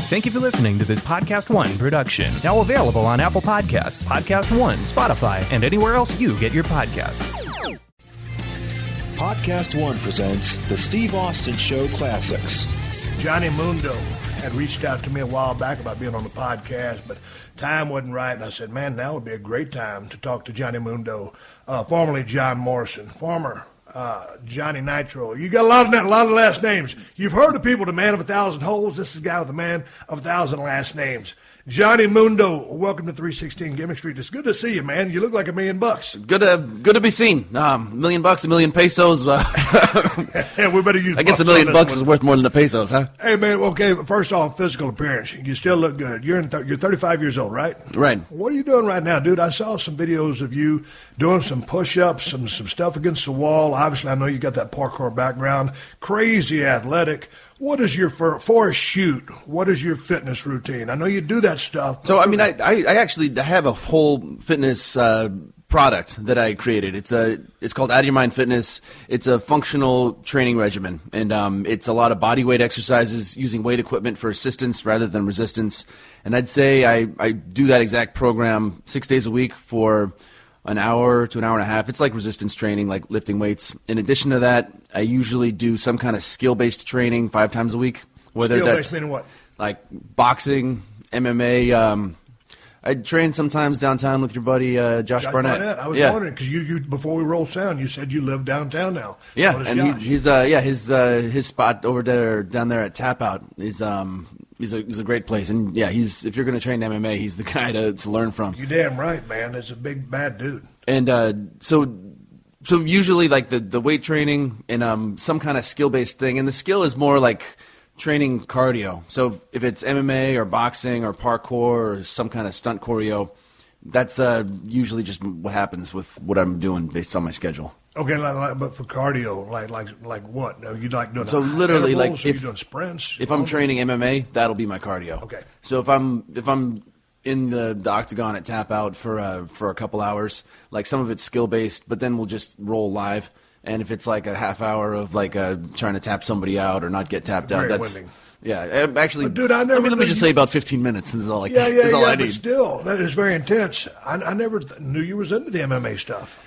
Thank you for listening to this PodcastOne production. Now available on Apple Podcasts, PodcastOne, Spotify, and anywhere else you get your podcasts. PodcastOne presents the Steve Austin Show Classics. Johnny Mundo had reached out to me a while back about being on the podcast, but time wasn't right, and I said, man, now would be a great time to talk to Johnny Mundo, formerly John Morrison, former Johnny Nitro. You got a lot of last names. You've heard of people, the man of 1,000 holes. This is the guy with the man of 1,000 last names. Johnny Mundo, welcome to 316 Gimmick Street. It's good to see you, man. You look like $1 million. Good to be seen. $1 million, $1 million pesos. Yeah, we better use. I guess $1 million is worth more than the pesos, huh? Hey, man. Okay, first off, physical appearance. You still look good. You're 35 years old, right? Right. What are you doing right now, dude? I saw some videos of you doing some push-ups, some stuff against the wall. Obviously, I know you got that parkour background. Crazy athletic. What is your, for a shoot, what is your fitness routine? I know you do that stuff. So, I mean, I actually have a whole fitness product that I created. It's called Out of Your Mind Fitness. It's a functional training regimen, and it's a lot of body weight exercises using weight equipment for assistance rather than resistance. And I'd say I do that exact program 6 days a week for an hour to an hour and a half. It's like resistance training, like lifting weights. In addition to that, I usually do some kind of skill-based training 5 times a week. Whether skill-based meaning what? Like boxing, MMA. I train sometimes downtown with your buddy Josh Barnett. I was wondering because you before we roll sound, you said you live downtown now. Yeah, and his spot over there down there at Tap Out is He's a great place, and yeah, if you're going to train MMA, he's the guy to learn from. You damn right, man. He's a big bad dude. And so usually like the weight training and some kind of skill based thing, and the skill is more like training cardio. So if it's MMA or boxing or parkour or some kind of stunt choreo, that's usually just what happens with what I'm doing based on my schedule. Okay, but for cardio, like what? You like doing? So literally, like if you're doing sprints. If I'm training MMA, that'll be my cardio. Okay. So if I'm in the octagon at Tap Out for a couple hours, like some of it's skill based, but then we'll just roll live. And if it's like a half hour of like trying to tap somebody out or not get tapped out, that's winning. Yeah, actually, but dude, let me just say about 15 minutes is all I I need. But still, that is very intense. I never knew you was into the MMA stuff.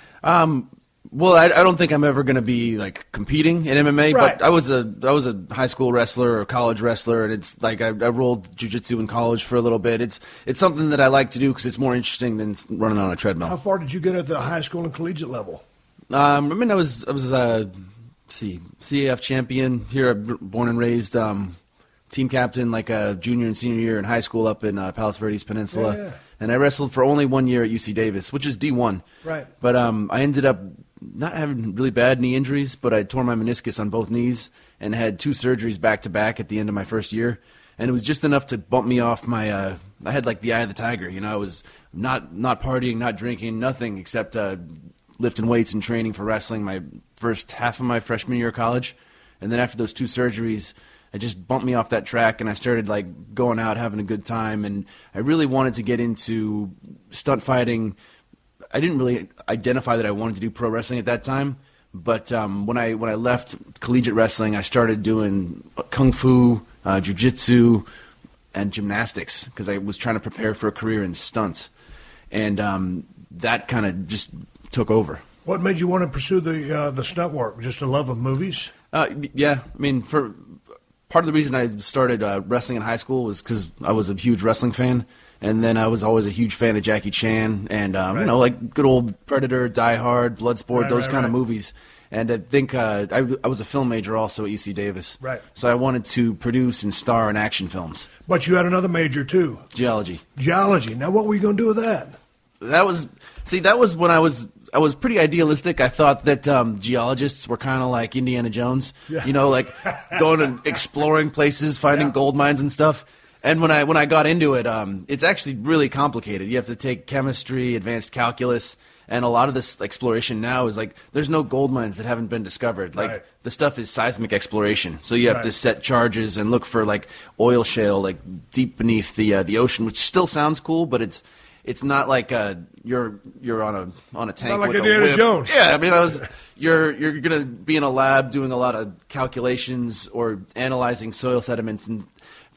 Well, I don't think I'm ever going to be like competing in MMA, right. But I was a high school wrestler or college wrestler, and it's like I rolled jiu-jitsu in college for a little bit. It's something that I like to do because it's more interesting than running on a treadmill. How far did you get at the high school and collegiate level? I mean, I was CAF champion here, born and raised. Team captain like a junior and senior year in high school up in Palos Verdes Peninsula. Yeah. And I wrestled for only 1 year at UC Davis, which is D1. Right. But I ended up not having really bad knee injuries, but I tore my meniscus on both knees and had 2 surgeries back-to-back at the end of my first year. And it was just enough to bump me off my I had like the eye of the tiger. You know, I was not partying, not drinking, nothing except lifting weights and training for wrestling my first half of my freshman year of college. And then after those 2 surgeries, it just bumped me off that track, and I started like going out, having a good time, and I really wanted to get into stunt fighting. I didn't really identify that I wanted to do pro wrestling at that time, but when I left collegiate wrestling, I started doing kung fu, jiu-jitsu, and gymnastics because I was trying to prepare for a career in stunts, and that kind of just took over. What made you want to pursue the stunt work? Just a love of movies? Yeah, I mean, part of the reason I started wrestling in high school was because I was a huge wrestling fan, and then I was always a huge fan of Jackie Chan and, right. Like good old Predator, Die Hard, Bloodsport, those kind of movies. And I think I was a film major also at UC Davis. Right. So I wanted to produce and star in action films. But you had another major, too. Geology. Now, what were you going to do with that? That was when I was pretty idealistic. I thought that geologists were kind of like Indiana Jones, like going and exploring places, finding gold mines and stuff. And when I got into it, it's actually really complicated. You have to take chemistry, advanced calculus, and a lot of this exploration now is like there's no gold mines that haven't been discovered. Like the stuff is seismic exploration, so you have to set charges and look for like oil shale like deep beneath the ocean, which still sounds cool, but it's not like you're on a tank not like with Indiana a whip. Jones. Yeah, I mean, you're gonna be in a lab doing a lot of calculations or analyzing soil sediments and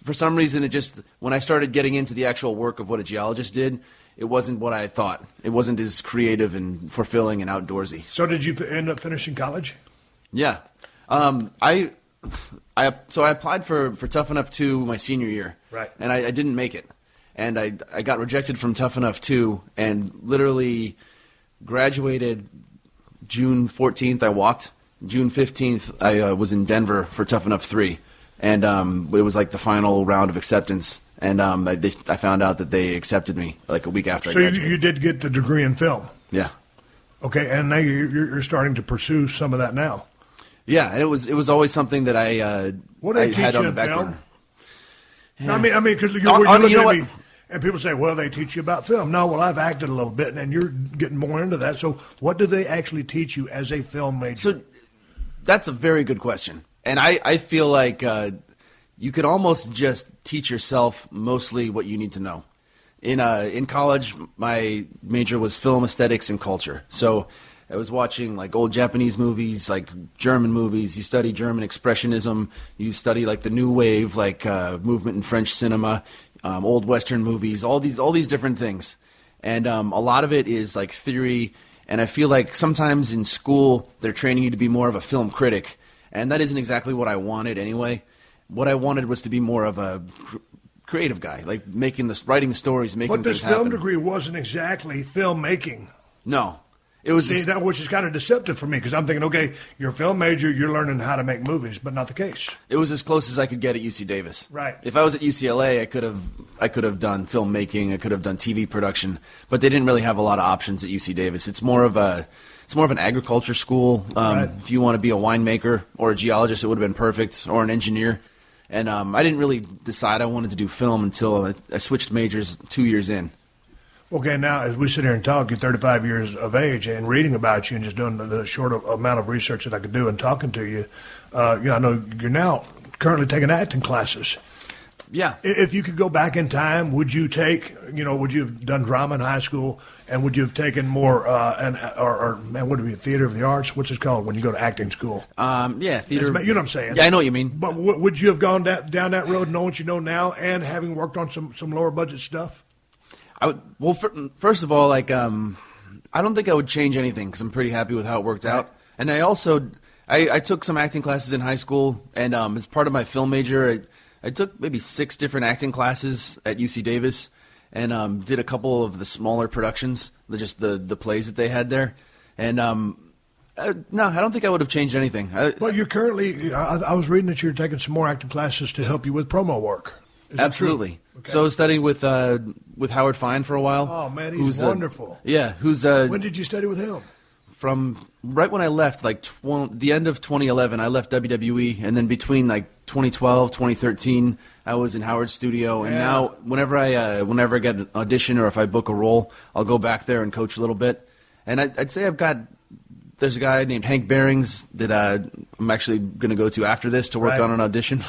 for some reason, when I started getting into the actual work of what a geologist did, it wasn't what I thought. It wasn't as creative and fulfilling and outdoorsy. So did you end up finishing college? Yeah. I applied for Tough Enough 2 my senior year. Right. And I didn't make it. And I got rejected from Tough Enough 2 and literally graduated June 14th. I walked. June 15th, I was in Denver for Tough Enough 3. And it was like the final round of acceptance. And I found out that they accepted me like a week after I graduated. So you did get the degree in film? Yeah. Okay, and now you're starting to pursue some of that now. Yeah, and it was always something that I had on the back burner. Yeah. I mean, because you know what? And people say, well, they teach you about film. No, well, I've acted a little bit, and you're getting more into that. So what do they actually teach you as a film major? So that's a very good question. And I feel like you could almost just teach yourself mostly what you need to know. In college, my major was film aesthetics and culture. So I was watching like old Japanese movies, like German movies. You study German expressionism. You study like the new wave, like movement in French cinema, old Western movies, all these different things. And a lot of it is like theory. And I feel like sometimes in school they're training you to be more of a film critic, and that isn't exactly what I wanted anyway. What I wanted was to be more of a creative guy, like writing the stories, making things happen. But this film degree wasn't exactly filmmaking. No. It was which is kind of deceptive for me, because I'm thinking, okay, you're a film major, you're learning how to make movies, but not the case. It was as close as I could get at UC Davis. Right. If I was at UCLA, I could have done filmmaking, I could have done TV production, but they didn't really have a lot of options at UC Davis. It's more of an agriculture school. Right. If you want to be a winemaker or a geologist, it would have been perfect, or an engineer. And I didn't really decide I wanted to do film until I switched majors 2 years in. Okay, now as we sit here and talk, you're 35 years of age, and reading about you and just doing the short amount of research that I could do and talking to you, I know you're now currently taking acting classes. Yeah. If you could go back in time, would you have done drama in high school, and would you have taken more, would it be theater of the arts? What's it called when you go to acting school? Yeah, theater. You know what I'm saying? Yeah, I know what you mean. But would you have gone down that road, knowing what you know now, and having worked on some lower budget stuff? First of all, I don't think I would change anything because I'm pretty happy with how it worked out. And I also I took some acting classes in high school, and as part of my film major, I took maybe 6 different acting classes at UC Davis, and did a couple of the smaller productions, just the plays that they had there. And no, I don't think I would have changed anything. But you're currently, I was reading that you're taking some more acting classes to help you with promo work. Is Absolutely. Okay. So I was studying with Howard Fine for a while. Oh, man, he's wonderful. When did you study with him? From right when I left, the end of 2011, I left WWE, and then between 2012, 2013, I was in Howard's studio, and now whenever I get an audition or if I book a role, I'll go back there and coach a little bit. And I'd say there's a guy named Hank Behrings that I'm actually going to go to after this to work on an audition.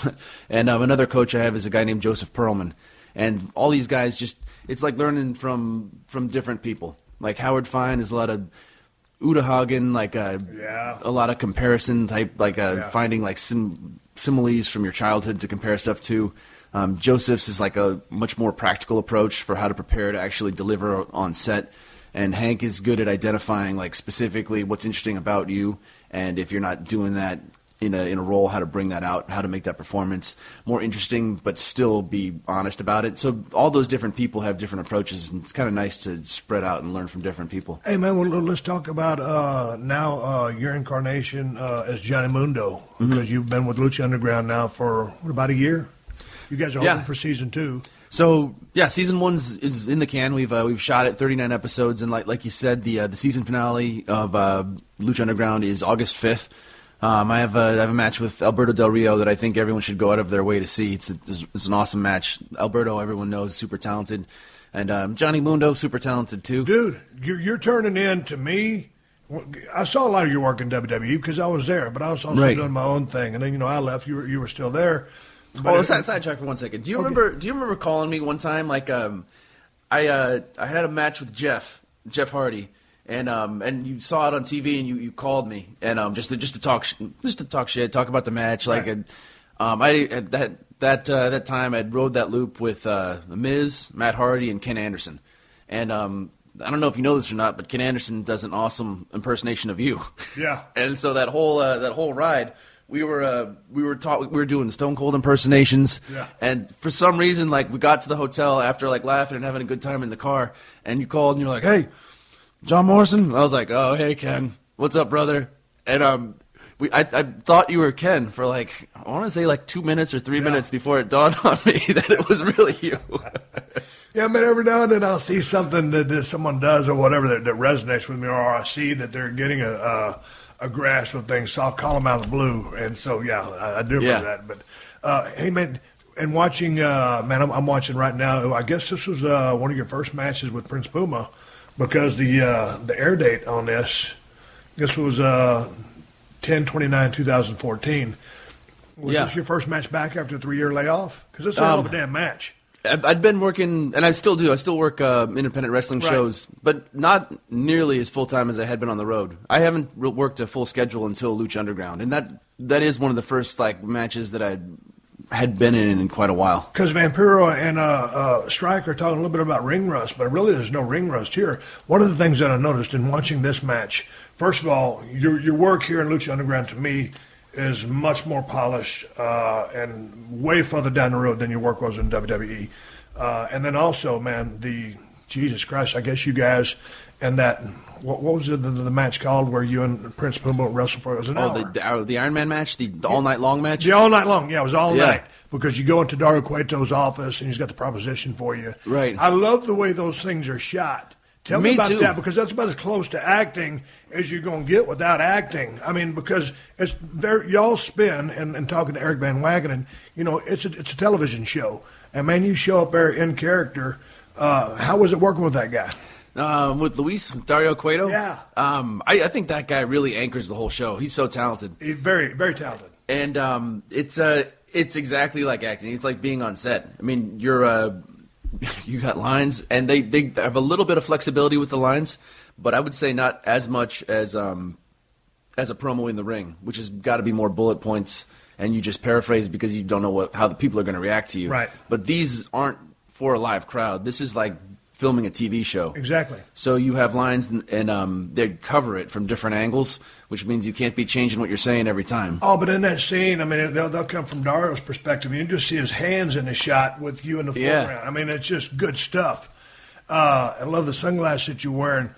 And another coach I have is a guy named Joseph Perlman. And all these guys it's like learning from different people. Like Howard Fine is a lot of Uta Hagen, a lot of comparison type, finding similes from your childhood to compare stuff to. Joseph's is like a much more practical approach for how to prepare to actually deliver on set. And Hank is good at identifying specifically what's interesting about you, and if you're not doing that in a role, how to bring that out, how to make that performance more interesting, but still be honest about it. So all those different people have different approaches, and it's kind of nice to spread out and learn from different people. Hey man, well, let's talk about now your incarnation as Johnny Mundo, because you've been with Lucha Underground now for about a year. You guys are hoping for season 2. So yeah, season 1 is in the can. We've shot it 39 episodes, and like you said, the season finale of Lucha Underground is August 5th. I have a match with Alberto Del Rio that I think everyone should go out of their way to see. It's an awesome match. Alberto, everyone knows, super talented, and Johnny Mundo, super talented too. Dude, you're turning in to me. I saw a lot of your work in WWE because I was there, but I was also doing my own thing, and then I left. You were still there. Let's sidetrack for 1 second. Do you remember calling me one time? I had a match with Jeff Hardy, and you saw it on TV, and you called me, and just to talk shit, talk about the match, At that time I'd rode that loop with The Miz, Matt Hardy, and Ken Anderson, and I don't know if you know this or not, but Ken Anderson does an awesome impersonation of you. Yeah. And so that whole ride, we were doing Stone Cold impersonations. Yeah. And for some reason, like, we got to the hotel after like laughing and having a good time in the car, and you called and you're like, "Hey, John Morrison." I was like, "Oh, hey Ken, what's up, brother?" And I thought you were Ken for like, I want to say like 2 minutes or 3 minutes before it dawned on me that it was really you. Yeah, but every now and then I'll see something that someone does or whatever that resonates with me, or I see that they're getting a grasp of things, so I'll call them out of the blue. And so, yeah, I do remember that. But, hey, man, and watching, I'm watching right now. I guess this was one of your first matches with Prince Puma, because the air date on this was 10/29/2014. Was this your first match back after a 3-year layoff? Because it's a hell of a damn match. I'd been working, and I still do. I still work independent wrestling shows, but not nearly as full-time as I had been on the road. I haven't worked a full schedule until Lucha Underground, and that is one of the first like matches that I had been in quite a while. Because Vampiro and Strike are talking a little bit about ring rust, but really there's no ring rust here. One of the things that I noticed in watching this match, first of all, your work here in Lucha Underground, to me, is much more polished and way further down the road than your work was in WWE. And then also, man, Jesus Christ, I guess you guys and that, what was the match called where you and Prince Puma wrestled for? It was an hour. The Iron Man match, the all night long match? The all night long, yeah, it was all night. Because you go into Dario Cueto's office and he's got the proposition for you. Right. I love the way those things are shot. Tell me about that, because that's about as close to acting as you're going to get without acting. I mean, because y'all spin, and talking to Eric Van Wagenen, it's a television show. And, man, you show up there in character. How was it working with that guy? With Luis, Dario Cueto? Yeah. I think that guy really anchors the whole show. He's so talented. He's very, very talented. And it's exactly like acting. It's like being on set. I mean, you got lines, and they have a little bit of flexibility with the lines, but I would say not as much as a promo in the ring, which has got to be more bullet points, and you just paraphrase because you don't know how the people are going to react to you. Right. But these aren't for a live crowd. This is like filming a TV show. Exactly. So you have lines, and they cover it from different angles, which means you can't be changing what you're saying every time. Oh, but in that scene, I mean, they'll come from Dario's perspective. You just see his hands in the shot with you in the foreground. I mean, it's just good stuff. I love the sunglasses that you're wearing.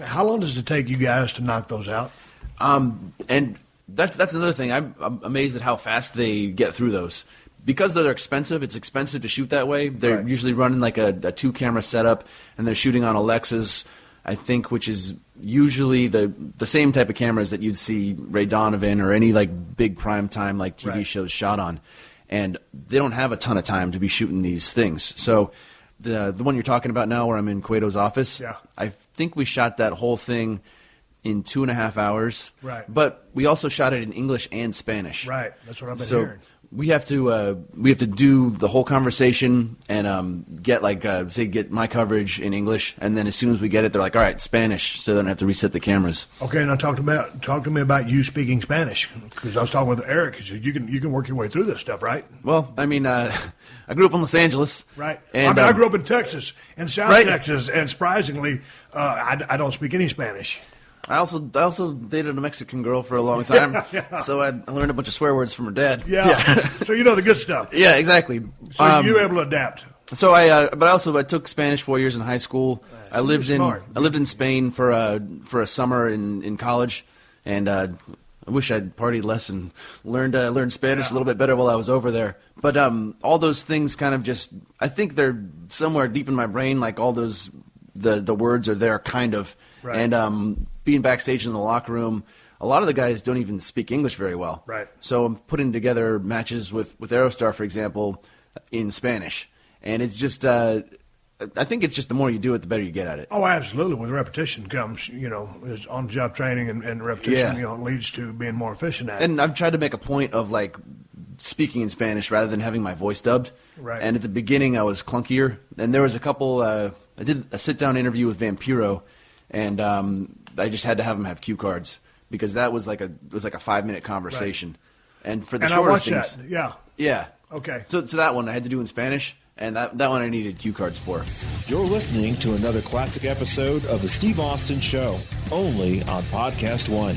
How long does it take you guys to knock those out? And that's another thing. I'm amazed at how fast they get through those. Because they're expensive, it's expensive to shoot that way. They're usually running like a 2-camera setup, and they're shooting on Alexas, I think, which is usually the same type of cameras that you'd see Ray Donovan or any like big primetime like TV shows shot on. And they don't have a ton of time to be shooting these things. So the one you're talking about now, where I'm in Cueto's office, I think we shot that whole thing in 2.5 hours. Right. But we also shot it in English and Spanish. Right. That's what I've been hearing. We have to do the whole conversation and get my coverage in English, and then as soon as we get it, they're like, all right, Spanish, so then I have to reset the cameras. Okay, now talk to me about you speaking Spanish, because I was talking with Eric. He said you can work your way through this stuff, right? Well, I mean, I grew up in Los Angeles, right? And I grew up in Texas, in South Texas, and surprisingly, I don't speak any Spanish. I also dated a Mexican girl for a long time, so I learned a bunch of swear words from her dad. Yeah. So you know the good stuff. Yeah, exactly. So you were able to adapt. So I took Spanish 4 years in high school. I lived in Spain for a summer in college, and I wish I'd partied less and learned Spanish a little bit better while I was over there. But all those things kind of just, I think they're somewhere deep in my brain, like all those the words are there kind of. Right. And being backstage in the locker room, a lot of the guys don't even speak English very well. Right. So I'm putting together matches with Aerostar, for example, in Spanish. And it's just, I think it's just the more you do it, the better you get at it. Oh, absolutely. With repetition comes, is on-the-job training, and repetition, leads to being more efficient at it. And I've tried to make a point of, like, speaking in Spanish rather than having my voice dubbed. Right. And at the beginning, I was clunkier. And there was a couple, I did a sit-down interview with Vampiro, and I just had to have him have cue cards because that was like a 5-minute conversation. And for the and shorter I watched things, that. Yeah. yeah. Okay. So that one I had to do in Spanish, and that one I needed cue cards for. You're listening to another classic episode of The Steve Austin Show, only on Podcast One.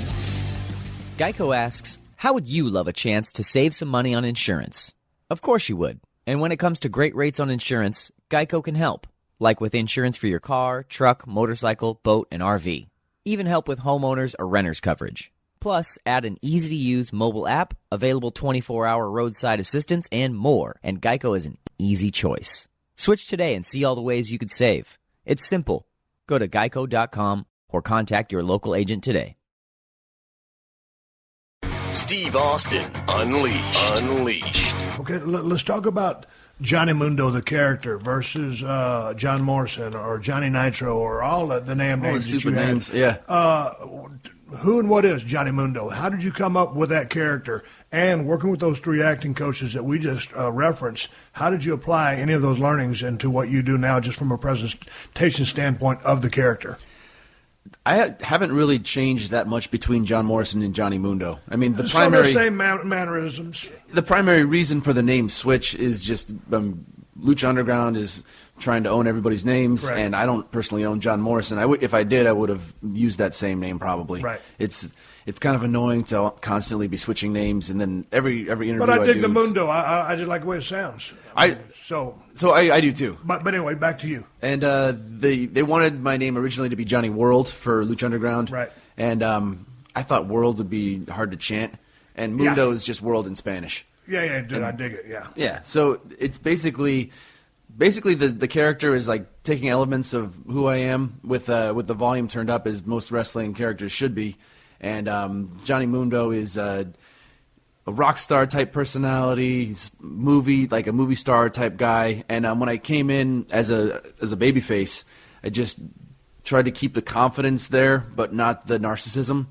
Geico asks, how would you love a chance to save some money on insurance? Of course you would. And when it comes to great rates on insurance, Geico can help. Like with insurance for your car, truck, motorcycle, boat, and RV. Even help with homeowners or renters coverage. Plus, add an easy-to-use mobile app, available 24-hour roadside assistance, and more. And Geico is an easy choice. Switch today and see all the ways you could save. It's simple. Go to geico.com or contact your local agent today. Steve Austin, Unleashed. Okay, let's talk about Johnny Mundo, the character, versus John Morrison or Johnny Nitro or all the names that stupid you had. names, yeah. Who and what is Johnny Mundo? How did you come up with that character? And working with those three acting coaches that we just referenced, how did you apply any of those learnings into what you do now, just from a presentation standpoint of the character? I haven't really changed that much between John Morrison and Johnny Mundo. I mean, the Some of the same mannerisms. The primary reason for the name switch is just Lucha Underground is trying to own everybody's names, Correct. and I don't personally own John Morrison. If I did, I would have used that same name probably. Right. It's kind of annoying to constantly be switching names, and then every interview But I dig do, the Mundo. I just like the way it sounds. So I do too. But anyway, back to you. And they wanted my name originally to be Johnny World for Lucha Underground. Right. And I thought World would be hard to chant, and Mundo is just World in Spanish. Yeah, dude, I dig it, yeah. Yeah, so it's basically the character is like taking elements of who I am with the volume turned up as most wrestling characters should be. And Johnny Mundo is a rock star type personality. He's a movie star type guy. And when I came in as a babyface, I just tried to keep the confidence there, but not the narcissism.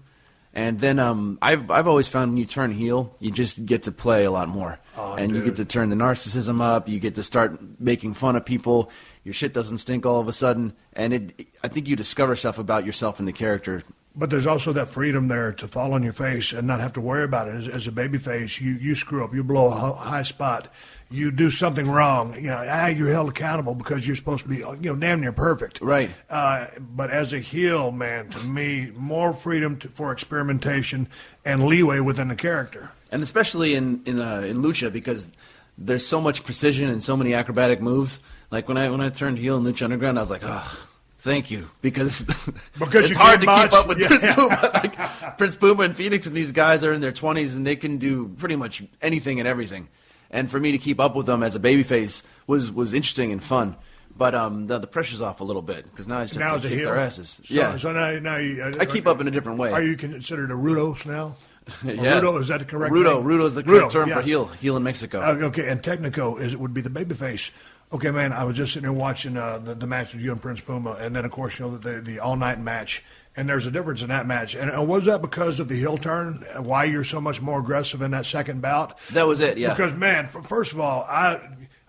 And then I've always found when you turn heel, you just get to play a lot more. You get to turn the narcissism up. You get to start making fun of people. Your shit doesn't stink all of a sudden. And I think you discover stuff about yourself in the character. But there's also that freedom there to fall on your face and not have to worry about it. As a babyface, you screw up, you blow a high spot, you do something wrong. You're held accountable because you're supposed to be, damn near perfect. Right. But as a heel, man, to me, more freedom for experimentation and leeway within the character. And especially in Lucha, because there's so much precision and so many acrobatic moves. Like when I turned heel in Lucha Underground, I was like, oh. Thank you, because it's hard to keep up with Prince Puma. Like, Prince Puma and Phoenix and these guys are in their 20s, and they can do pretty much anything and everything. And for me to keep up with them as a babyface was interesting and fun. But the pressure's off a little bit, because now I just have to kick their asses. So now you, I keep up in a different way. Are you considered a rudos now? Yeah. Rudo, is that the correct name? Rudo is the correct term for heel in Mexico. Okay, and Technico would be the babyface. Okay, man, I was just sitting there watching the match with you and Prince Puma, and then, of course, the all-night match, and there's a difference in that match. And was that because of the heel turn, why you're so much more aggressive in that second bout? That was it, yeah. Because, man, first of all, I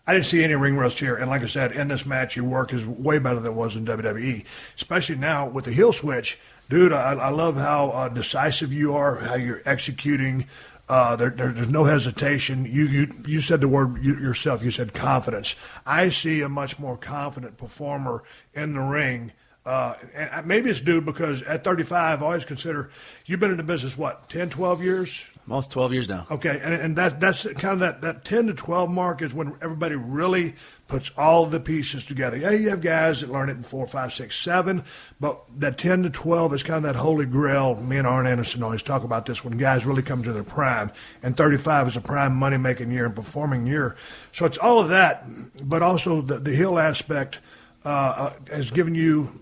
didn't see any ring rust here, and like I said, in this match, your work is way better than it was in WWE, especially now with the heel switch. Dude, I love how decisive you are, how you're executing. There's no hesitation. You said the word yourself. You said confidence. I see a much more confident performer in the ring. And maybe it's due because at 35, I always consider you've been in the business, 10, 12 years? Almost 12 years now. Okay, and that's kind of that 10 to 12 mark is when everybody really puts all the pieces together. Yeah, you have guys that learn it in 4, 5, 6, 7, but that 10 to 12 is kind of that holy grail. Me and Arn Anderson always talk about this when guys really come to their prime, and 35 is a prime money-making year and performing year. So it's all of that, but also the heel aspect has given you,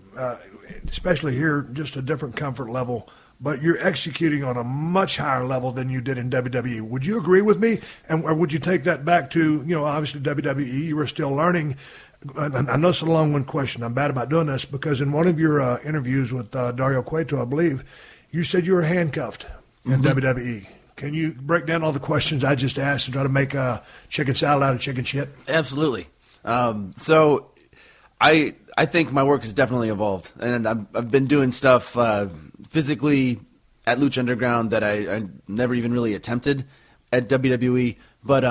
especially here, just a different comfort level. But you're executing on a much higher level than you did in WWE. Would you agree with me? Or would you take that back to, obviously WWE, you were still learning. I know it's a long-winded question. I'm bad about doing this because in one of your interviews with Dario Cueto, I believe, you said you were handcuffed in WWE. Can you break down all the questions I just asked and try to make chicken salad out of chicken shit? Absolutely. So I think my work has definitely evolved, and I've been doing stuff physically at Lucha Underground that I never even really attempted at WWE, but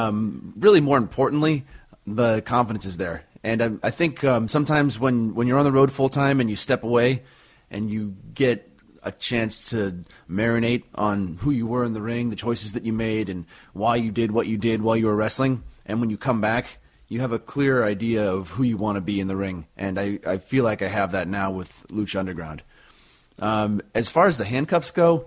really more importantly, the confidence is there. And I think sometimes when you're on the road full time and you step away and you get a chance to marinate on who you were in the ring, the choices that you made, and why you did what you did while you were wrestling, and when you come back, you have a clear idea of who you want to be in the ring. And I feel like I have that now with Lucha Underground. As far as the handcuffs go,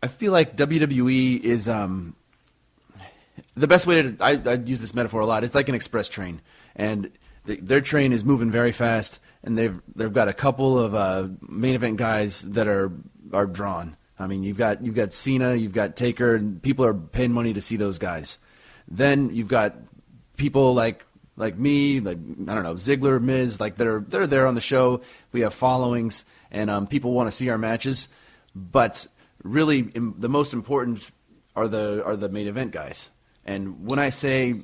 I feel like WWE is the best way to. I use this metaphor a lot. It's like an express train, and their train is moving very fast, and they've got a couple of main event guys that are drawn. I mean, you've got Cena, you've got Taker, and people are paying money to see those guys. Then you've got people like me, like I don't know, Ziggler, Miz, like they're there on the show. We have followings, and people want to see our matches, but really, the most important are the main event guys. And when I say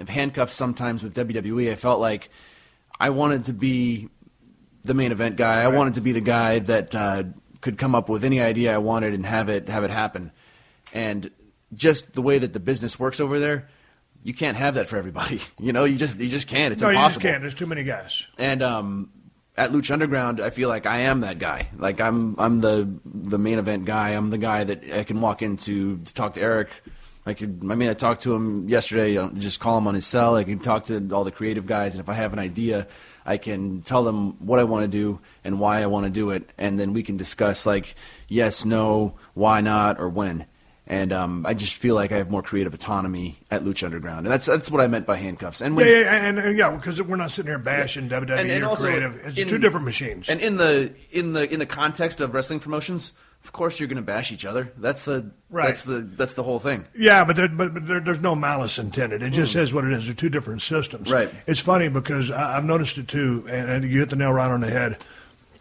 handcuffs sometimes with WWE, I felt like I wanted to be the main event guy. I wanted to be the guy that could come up with any idea I wanted and have it happen. And just the way that the business works over there, you can't have that for everybody. You just can't. It's impossible. You just can't. There's too many guys. And at Lucha Underground, I feel like I am that guy. Like I'm the main event guy. I'm the guy that I can walk into to talk to Eric. I talked to him yesterday. Just call him on his cell. I can talk to all the creative guys, and if I have an idea, I can tell them what I want to do and why I want to do it, and then we can discuss like yes, no, why not, or when. And I just feel like I have more creative autonomy at Lucha Underground, and that's what I meant by handcuffs. And because we're not sitting here bashing WWE and or also creative. It's two different machines. And in the context of wrestling promotions, of course you're going to bash each other. That's the whole thing. Yeah, but there's no malice intended. It just says what it is. They're two different systems. Right. It's funny because I've noticed it too, and you hit the nail right on the head.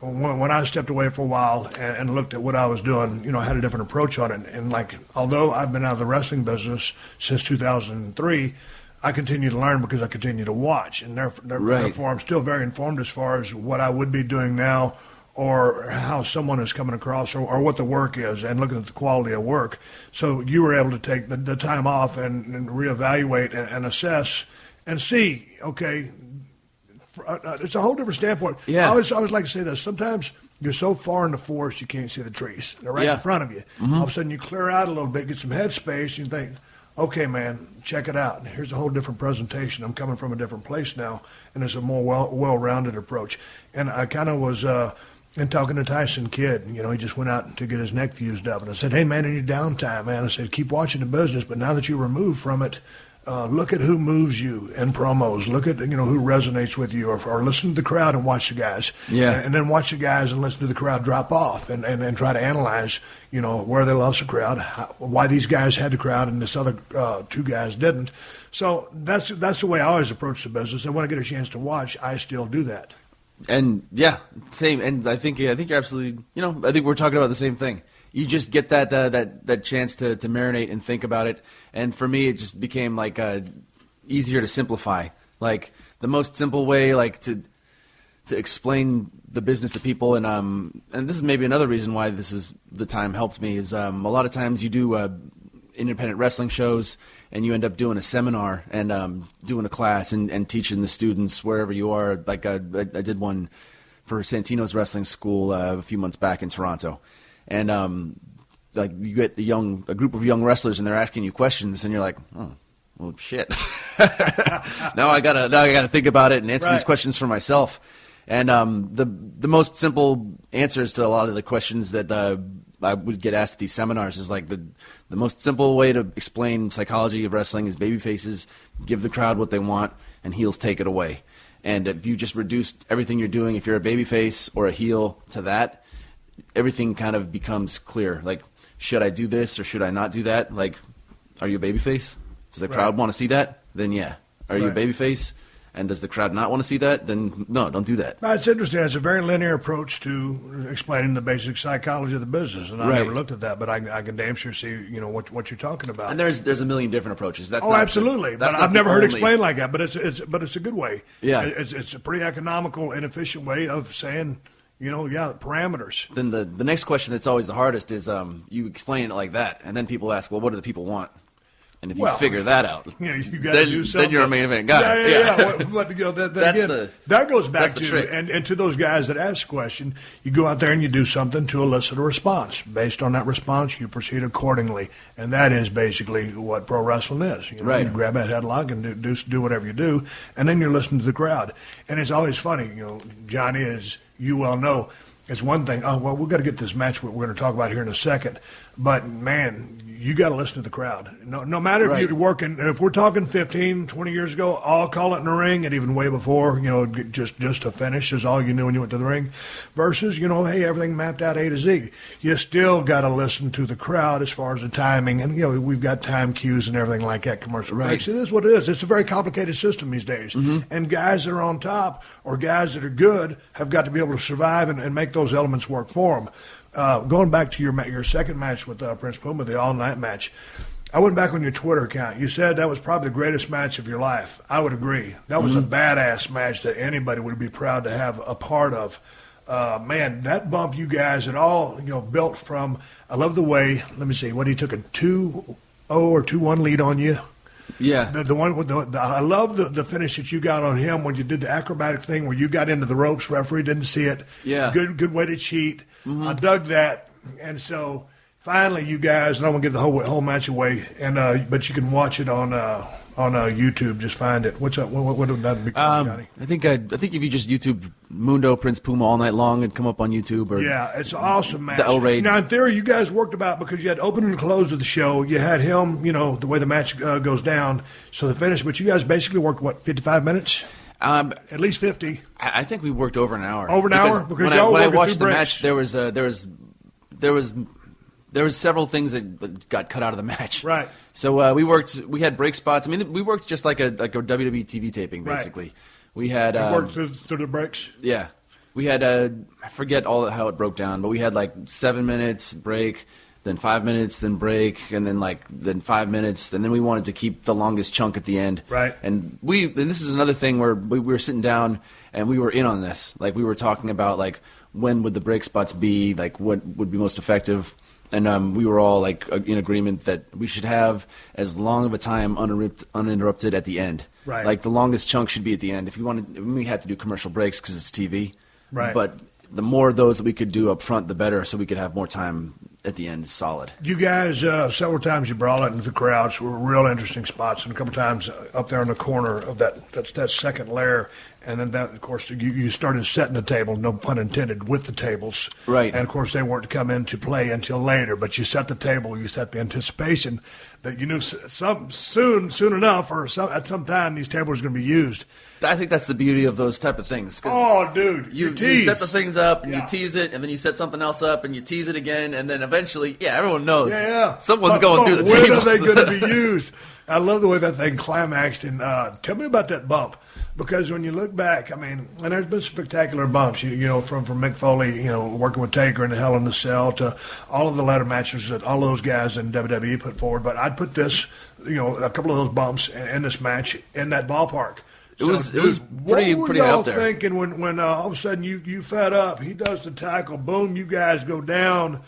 When I stepped away for a while and looked at what I was doing, I had a different approach on it. And although I've been out of the wrestling business since 2003, I continue to learn because I continue to watch. And therefore, I'm still very informed as far as what I would be doing now or how someone is coming across or what the work is and looking at the quality of work. So you were able to take the time off and reevaluate and assess and see, okay, it's a whole different standpoint. Yeah. I always like to say this. Sometimes you're so far in the forest you can't see the trees. They're right in front of you. Mm-hmm. All of a sudden you clear out a little bit, get some headspace, and you think, okay, man, check it out. Here's a whole different presentation. I'm coming from a different place now, and it's a more well-rounded approach. And I kind of was talking to Tyson Kidd. He just went out to get his neck fused up. And I said, hey, man, in your downtime, man, I said, keep watching the business, but now that you're removed from it, look at who moves you in promos. Look at who resonates with you, or listen to the crowd and watch the guys. Yeah. And then watch the guys and listen to the crowd drop off, and try to analyze where they lost the crowd, why these guys had the crowd and this other two guys didn't. So that's the way I always approach the business. And when I get a chance to watch, I still do that. And yeah, same. And I think you're absolutely. I think we're talking about the same thing. You just get that chance to marinate and think about it. And for me, it just became easier to simplify. Like the most simple way, to explain the business to people. And this is maybe another reason why the time helped me is a lot of times you do independent wrestling shows and you end up doing a seminar and doing a class and teaching the students wherever you are. Like I did one for Santino's Wrestling School a few months back in Toronto. And you get a group of young wrestlers, and they're asking you questions, and you're like, oh, well, shit. now I gotta think about it and answer these questions for myself. And the most simple answers to a lot of the questions that I would get asked at these seminars is like the most simple way to explain psychology of wrestling is baby faces give the crowd what they want, and heels take it away. And if you just reduce everything you're doing, if you're a baby face or a heel, to that, everything kind of becomes clear. Like, should I do this or should I not do that? Like, are you a babyface? Does the crowd want to see that? Then yeah. Are you a babyface? And does the crowd not want to see that? Then no, don't do that. It's interesting. It's a very linear approach to explaining the basic psychology of the business, and I never looked at that, but I can damn sure see what you're talking about. And there's a million different approaches. That's absolutely. But I've never heard it explained like that. But it's a good way. Yeah, it's a pretty economical and efficient way of saying, the parameters. Then the next question that's always the hardest is you explain it like that, and then people ask, well, what do the people want? And if you figure that out, you got to do something. Then you're a main event guy. Yeah. But that goes back to and to those guys that ask the question. You go out there and you do something to elicit a response. Based on that response, you proceed accordingly, and that is basically what pro wrestling is. You grab that headlock and do whatever you do, and then you're listening to the crowd. And it's always funny, Johnny, as you well know. It's one thing. Oh well, we've got to get this match we're going to talk about here in a second. But man, you got to listen to the crowd. No matter if you're working, if we're talking 15, 20 years ago, I'll call it in the ring, and even way before, just a finish is all you knew when you went to the ring. Versus, hey, everything mapped out A to Z. You still got to listen to the crowd as far as the timing, and we've got time cues and everything like that. Commercial breaks. It is what it is. It's a very complicated system these days, and guys that are on top or guys that are good have got to be able to survive and make those elements work for them. Going back to your second match with Prince Puma, the all-night match, I went back on your Twitter account. You said that was probably the greatest match of your life. I would agree. That was a badass match that anybody would be proud to have a part of. Man, that bump you guys had all built from. I love the way. Let me see. He took a 2-0 or 2-1 lead on you. Yeah. The one with I love the finish that you got on him when you did the acrobatic thing where you got into the ropes. Referee didn't see it. Yeah. Good way to cheat. I dug that, and so finally, you guys. And I won't give the whole match away, but you can watch it on YouTube. Just find it. What's up? What would that be called, Johnny? I think if you just YouTube Mundo Prince Puma all night long, it'd come up on YouTube. It's an awesome match. The L-Raid. Now, in theory, you guys worked about because you had open and close of the show. You had him, the way the match goes down. So the finish, but you guys basically worked 55 minutes. At least 50. I think we worked over an hour. Over an hour? Because when I watched the match, there was several things that got cut out of the match. Right. So we had break spots. I mean, we worked just like a WWE TV taping, basically. Right. We had worked through the breaks. Yeah. We had I forget how it broke down, but we had 7 minutes break, then 5 minutes, then break, and then 5 minutes, and then we wanted to keep the longest chunk at the end. Right. And this is another thing where we were sitting down and we were in on this. We were talking about when would the break spots be, what would be most effective, and we were all in agreement that we should have as long of a time uninterrupted at the end. Right. The longest chunk should be at the end. We had to do commercial breaks because it's TV. Right. But the more of those that we could do up front, the better, so we could have more time at the end solid. You guys, several times you brought it into the crowds were real interesting spots, and a couple times up there in the corner of that second layer, and then that, of course, you started setting the table, no pun intended, with the tables. Right. And, of course, they weren't to come into play until later, but you set the table, you set the anticipation that you knew soon enough, or at some time, these tables are going to be used. I think that's the beauty of those type of things. Oh, dude, you set the things up, and you tease it, and then you set something else up, and you tease it again, and then eventually, everyone knows. Someone's going through the tables. When are they going to be used? I love the way that thing climaxed. And tell me about that bump, because when you look back, I mean, and there's been spectacular bumps. From Mick Foley, working with Taker in the Hell in the Cell, to all of the ladder matches that all those guys in WWE put forward. But I'd put this, a couple of those bumps in this match in that ballpark. It was pretty what were high y'all up there. Thinking when all of a sudden you fed up, he does the tackle, boom, you guys go down.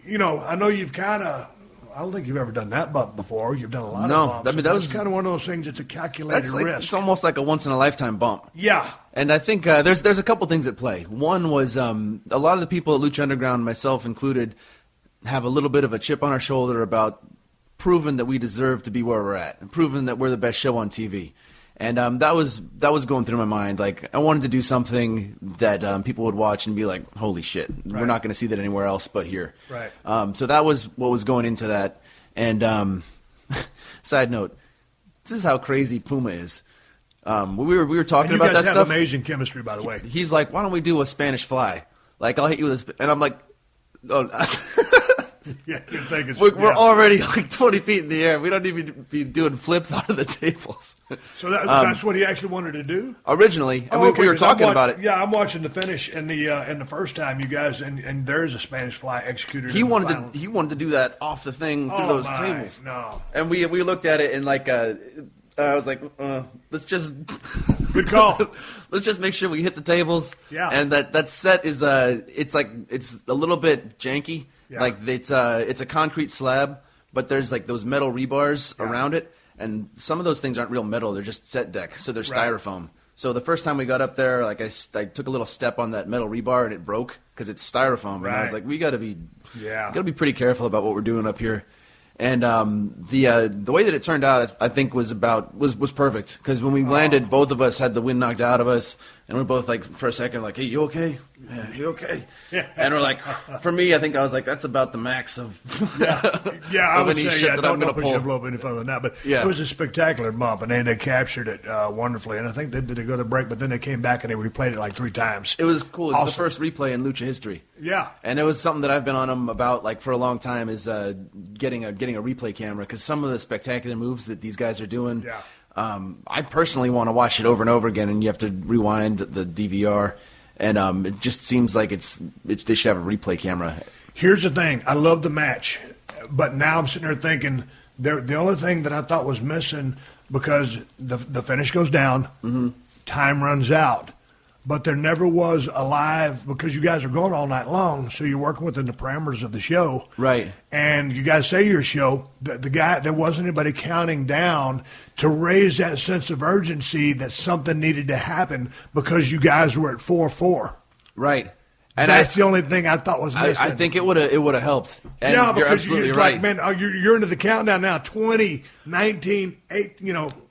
I know you've I don't think you've ever done that bump before. You've done a lot of bumps. I mean, that was kind of one of those things. It's a calculated risk. It's almost like a once in a lifetime bump. Yeah. And I think there's a couple things at play. One was a lot of the people at Lucha Underground, myself included, have a little bit of a chip on our shoulder about proving that we deserve to be where we're at, and proving that we're the best show on TV. And that was going through my mind. I wanted to do something that people would watch and be like, "Holy shit, We're not going to see that anywhere else but here." Right. So that was what was going into that. And side note, this is how crazy Puma is. We were talking about that stuff. You guys have amazing chemistry, by the way. He's like, "Why don't we do a Spanish fly? I'll hit you with this," and I'm like, "Oh." Yeah, you're thinking we're already 20 feet in the air. We don't even be doing flips out of the tables. So that's what he actually wanted to do? Originally. And we were talking about it. Yeah, I'm watching the finish in the first time, you guys, and there is a Spanish fly executed. He wanted to do that off the thing through those tables. No. And we looked at it, and I was like, let's just Good call. let's just make sure we hit the tables. Yeah. And that set is it's a little bit janky. Yeah. Like it's a concrete slab, but there's like those metal rebars around it, and some of those things aren't real metal. They're just set deck, so they're styrofoam. So the first time we got up there, like I took a little step on that metal rebar and it broke because it's styrofoam. And I was like, we got to be pretty careful about what we're doing up here. And the way that it turned out, I think was perfect, because when we landed, both of us had the wind knocked out of us, and we're both like for a second like, hey, you okay? Yeah, you okay? And we're like, for me, I think I was like, that's about the max of I would any say, shit that I'm don't gonna push the pull. envelope any further than that. But it was a spectacular bump, and they captured it wonderfully. And I think they did go to break, but then they came back and they replayed it like 3 times. It was cool. It's Awesome. the first replay in Lucha history. Yeah. And it was something that I've been on them about like for a long time, is getting a replay camera, because some of the spectacular moves that these guys are doing, I personally want to watch it over and over again, and you have to rewind the DVR, and it just seems like they should have a replay camera. Here's the thing. I love the match, but now I'm sitting there thinking the only thing that I thought was missing, because the finish goes down, time runs out, but there never was a live, because you guys are going all night long, so you're working within the parameters of the show. Right. And you guys say your show, the guy, there wasn't anybody counting down to raise that sense of urgency that something needed to happen, because you guys were at 4-4. Right. And that's the only thing I thought was missing. I think it would have helped. And yeah, you're because absolutely you're right. like, man, you're into the countdown now, 20, 19, 8,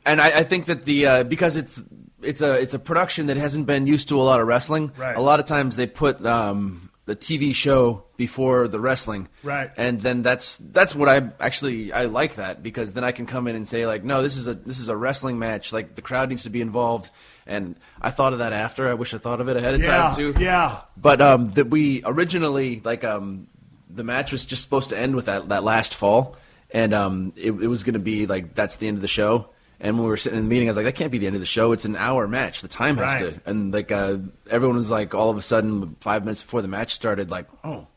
And I think that because it's a production that hasn't been used to a lot of wrestling. Right. A lot of times they put the TV show before the wrestling. Right. And then that's what I like that, because then I can come in and say like, no, this is a wrestling match. Like, the crowd needs to be involved. And I thought of that after. I wish I thought of it ahead of time too. Yeah. But that we originally the match was just supposed to end with that last fall, and it was going to be like, that's the end of the show. And when we were sitting in the meeting, I was like, that can't be the end of the show. It's an hour match. The time has to. And like everyone was like, all of a sudden, 5 minutes before the match started, like, oh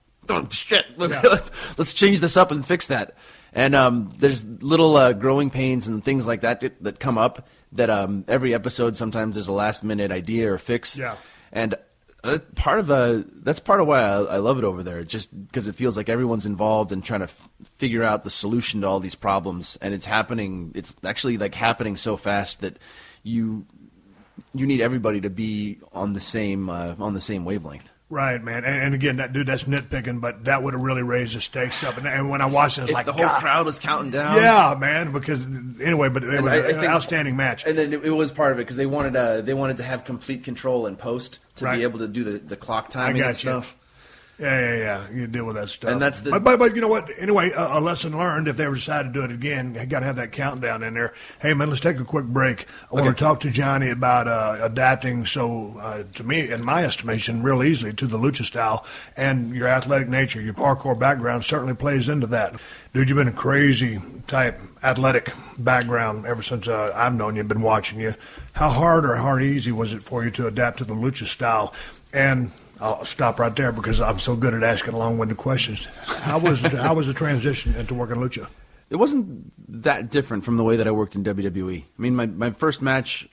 shit, let's change this up and fix that. And there's little growing pains and things like that come up. That every episode, sometimes there's a last minute idea or fix. Yeah. And that's part of why I love it over there, just because it feels like everyone's involved and trying to figure out the solution to all these problems, and it's happening. It's actually like happening so fast that you need everybody to be on the same wavelength. Right, man. And again, that's nitpicking, but that would have really raised the stakes up. And when I watched it, I was like, the whole crowd was counting down. Yeah, man. Because anyway, but it was an outstanding match. And then it was part of it, because they wanted to have complete control in post to be able to do the clock timing and stuff. Yeah. You deal with that stuff. And that's but you know what? Anyway, a lesson learned. If they ever decide to do it again, you got to have that countdown in there. Hey, man, let's take a quick break. I want to talk to Johnny about adapting. So, to me, in my estimation, real easily to the lucha style, and your athletic nature, your parkour background certainly plays into that. Dude, you've been a crazy type athletic background ever since I've known you, been watching you. How hard or easy was it for you to adapt to the lucha style? And I'll stop right there, because I'm so good at asking long-winded questions. How was the transition into working lucha? It wasn't that different from the way that I worked in WWE. I mean, my first match,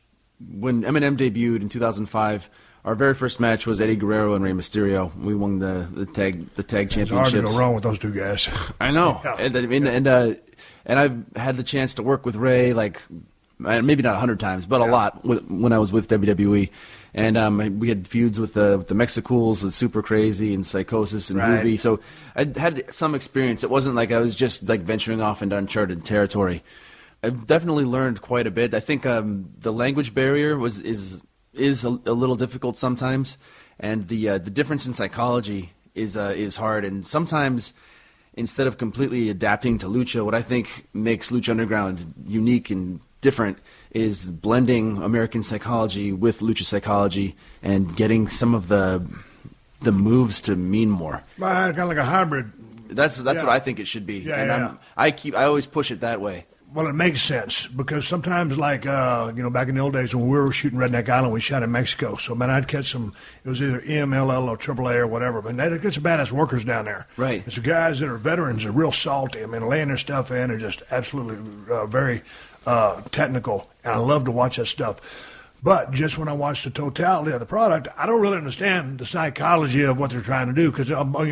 when Eminem debuted in 2005, our very first match was Eddie Guerrero and Rey Mysterio. We won the tag championships. It's hard to go wrong with those two guys. I know. Yeah. And I've had the chance to work with Rey, like, maybe not 100 times, but a lot when I was with WWE. And we had feuds with the Mexicools, with Super Crazy and Psychosis and Movie. So I had some experience. It wasn't like I was just like venturing off into uncharted territory. I've definitely learned quite a bit. I think the language barrier is a little difficult sometimes, and the difference in psychology is hard. And sometimes, instead of completely adapting to lucha, what I think makes Lucha Underground unique and different is blending American psychology with lucha psychology and getting some of the moves to mean more. Kind of like a hybrid. That's what I think it should be. I always push it that way, Well, it makes sense because sometimes, like, back in the old days when we were shooting Redneck Island, we shot in Mexico. So, man, I'd catch some, it was either EMLL or AAA or whatever, but they'd get some badass workers down there. Right. And so guys that are veterans are real salty. I mean, laying their stuff in are just absolutely very technical, and I love to watch that stuff. But just when I watch the totality of the product, I don't really understand the psychology of what they're trying to do because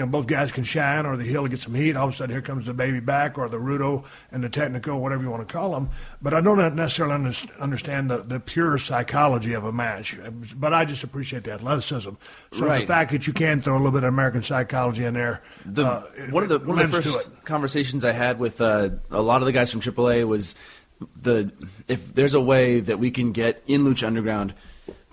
both guys can shine or the heel to get some heat. All of a sudden, here comes the baby back or the Rudo and the Technico, whatever you want to call them. But I don't necessarily understand the pure psychology of a match. But I just appreciate the athleticism. So right. The fact that you can throw a little bit of American psychology in there. One of the first conversations I had with a lot of the guys from AAA was if there's a way that we can get in Lucha Underground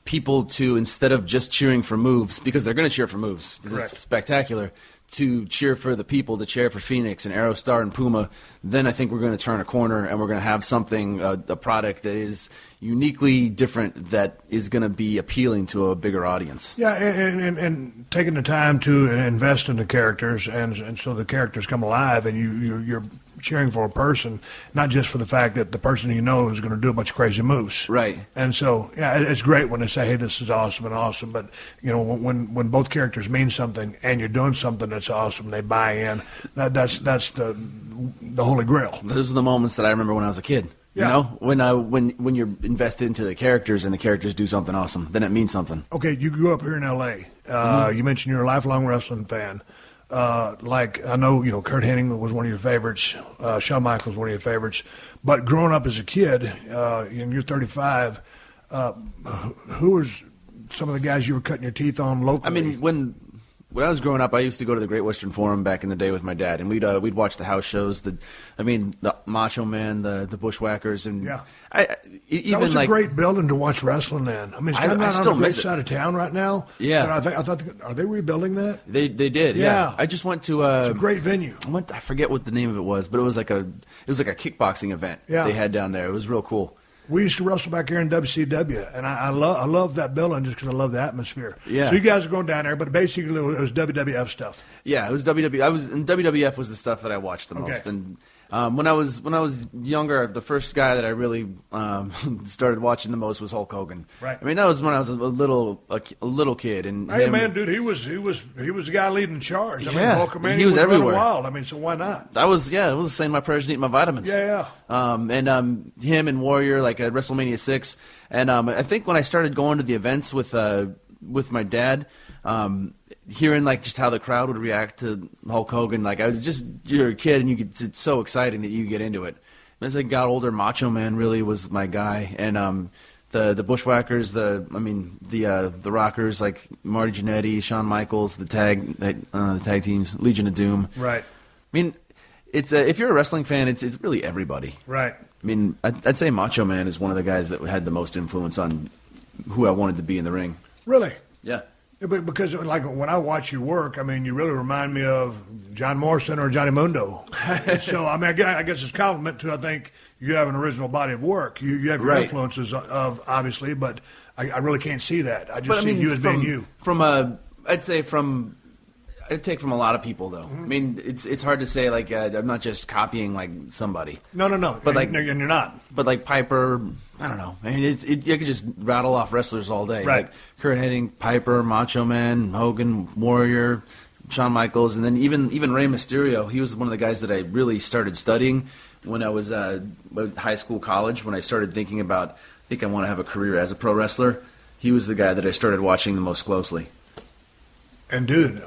people to, instead of just cheering for moves, because they're going to cheer for moves, it's spectacular, to cheer for the people, to cheer for Phoenix and Aerostar and Puma, then I think we're going to turn a corner and we're going to have something, a product that is uniquely different that is going to be appealing to a bigger audience. Yeah, and taking the time to invest in the characters and so the characters come alive and you're cheering for a person, not just for the fact that the person you know is going to do a bunch of crazy moves. Right. And so, yeah, it's great when they say, hey, this is awesome and awesome, but, when both characters mean something and you're doing something that's awesome, they buy in, that's the holy grail. Those are the moments that I remember when I was a kid. Yeah. When you're invested into the characters and the characters do something awesome, then it means something. Okay, you grew up here in L.A. You mentioned you're a lifelong wrestling fan. I know, Kurt Hennig was one of your favorites. Shawn Michaels was one of your favorites. But growing up as a kid, and you're 35, who was some of the guys you were cutting your teeth on locally? I mean, when I was growing up, I used to go to the Great Western Forum back in the day with my dad, and we'd watch the house shows. The Macho Man, the Bushwhackers, and yeah. Even that was like a great building to watch wrestling in. I mean, it's kind of not on the great side of town right now. Yeah, but I thought, are they rebuilding that? They did. Yeah. I just went to it's a great venue. I forget what the name of it was, but it was like a kickboxing event they had down there. It was real cool. We used to wrestle back here in WCW, and I love that building just because I love the atmosphere. Yeah. So you guys are going down there, but basically it was WWF stuff. Yeah, it was WWF. WWF was the stuff that I watched the most. And when I was younger, the first guy that I really started watching the most was Hulk Hogan. Right. I mean, that was when I was a little kid. And hey, man, dude, he was the guy leading the charge. I mean, Hulk, man, he was everywhere. Wild. I mean, so why not? It was saying my prayers and eating my vitamins. Yeah. And him and Warrior, like at WrestleMania 6. And I think when I started going to the events with my dad, hearing like just how the crowd would react to Hulk Hogan, like you're a kid and it's so exciting that you get into it. As I got older, Macho Man really was my guy, and the Bushwhackers, the Rockers like Marty Jannetty, Shawn Michaels, the tag teams, Legion of Doom. Right. I mean, it's if you're a wrestling fan, it's really everybody. Right. I mean, I'd say Macho Man is one of the guys that had the most influence on who I wanted to be in the ring. Really? Yeah. But because, like, when I watch you work, I mean, you really remind me of John Morrison or Johnny Mundo. So, I mean, I guess it's a compliment to, I think, you have an original body of work. You have your influences, obviously, but I really can't see that. I just see you as being you. I'd take from a lot of people, though. Mm-hmm. I mean, it's hard to say, like, I'm not just copying, like, somebody. No. But and you're not. But, like, Piper, I don't know. I mean, you could just rattle off wrestlers all day. Right. Like Kurt Hennig, Piper, Macho Man, Hogan, Warrior, Shawn Michaels, and then even Rey Mysterio. He was one of the guys that I really started studying when I was high school, college, when I started thinking about, I think I want to have a career as a pro wrestler. He was the guy that I started watching the most closely. And, dude,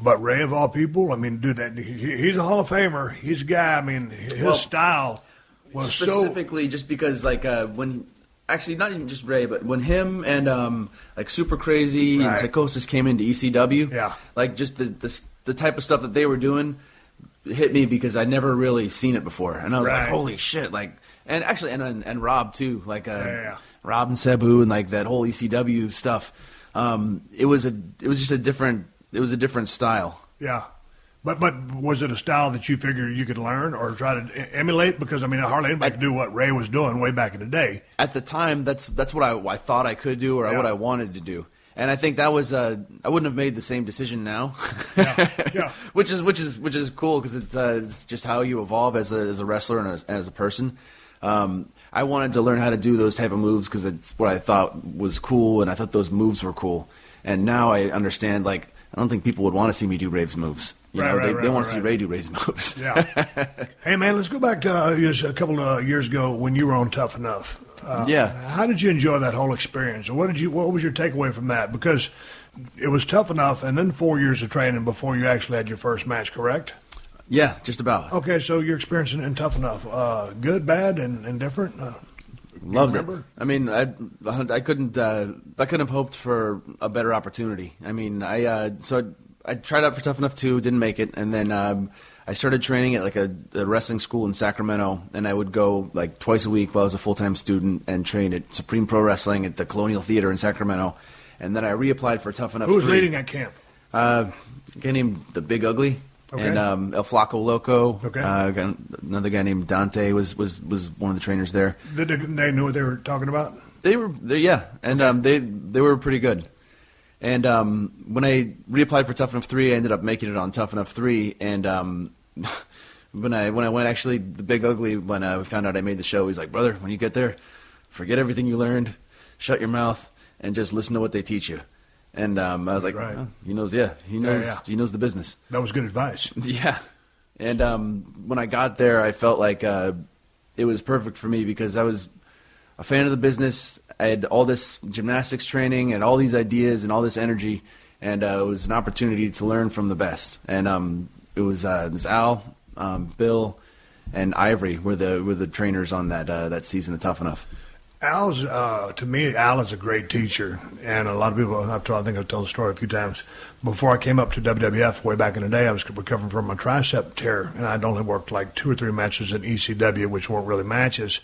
but Ray, of all people, I mean, dude, he's a Hall of Famer. He's a guy, I mean, his style was specifically just because, like, when actually not even just Ray, but when him and like Super Crazy and Psychosis came into ECW, like just the type of stuff that they were doing hit me because I'd never really seen it before, and I was like, holy shit, like, and actually, and Rob too, like Rob and Sabu and like that whole ECW stuff. It was just a different style. Yeah. But was it a style that you figured you could learn or try to emulate? Because, I mean, hardly anybody could do what Ray was doing way back in the day. At the time, that's what I thought I could do or what I wanted to do. And I think that was I wouldn't have made the same decision now, Yeah. which is cool because it's just how you evolve as a wrestler and as a person. I wanted to learn how to do those type of moves because it's what I thought was cool, and I thought those moves were cool. And now I understand, like, I don't think people would want to see me do Rave's moves. They want to see Ray do Ray's moves. Yeah. Hey, man, let's go back to just a couple of years ago when you were on Tough Enough. How did you enjoy that whole experience? What was your takeaway from that? Because it was Tough Enough, and then 4 years of training before you actually had your first match, correct? Yeah, just about. Okay, so your experience in Tough Enough, good, bad, and different? Loved it. I mean, I couldn't have hoped for a better opportunity. I mean, I tried out for Tough Enough 2, didn't make it, and then I started training at like a wrestling school in Sacramento, and I would go like twice a week while I was a full-time student and train at Supreme Pro Wrestling at the Colonial Theater in Sacramento. And then I reapplied for Tough Enough 3. Who was leading that camp? A guy named the Big Ugly. Okay. And El Flaco Loco. Okay. Another guy named Dante was one of the trainers there. Did they know what they were talking about? They were pretty good. And when I reapplied for Tough Enough 3, I ended up making it on Tough Enough 3. And when I went, actually, the Big Ugly, when we found out I made the show, he's like, "Brother, when you get there, forget everything you learned, shut your mouth, and just listen to what they teach you." And I was like, right. Oh, he knows the business. That was good advice. Yeah. And when I got there, I felt like it was perfect for me because I was a fan of the business. I had all this gymnastics training and all these ideas and all this energy, and it was an opportunity to learn from the best. And it was Al, Bill, and Ivory were the trainers on that season of Tough Enough. To me, Al is a great teacher, and a lot of people, I think I've told the story a few times. Before I came up to WWF way back in the day, I was recovering from a tricep tear, and I'd only worked like 2 or 3 matches at ECW, which weren't really matches.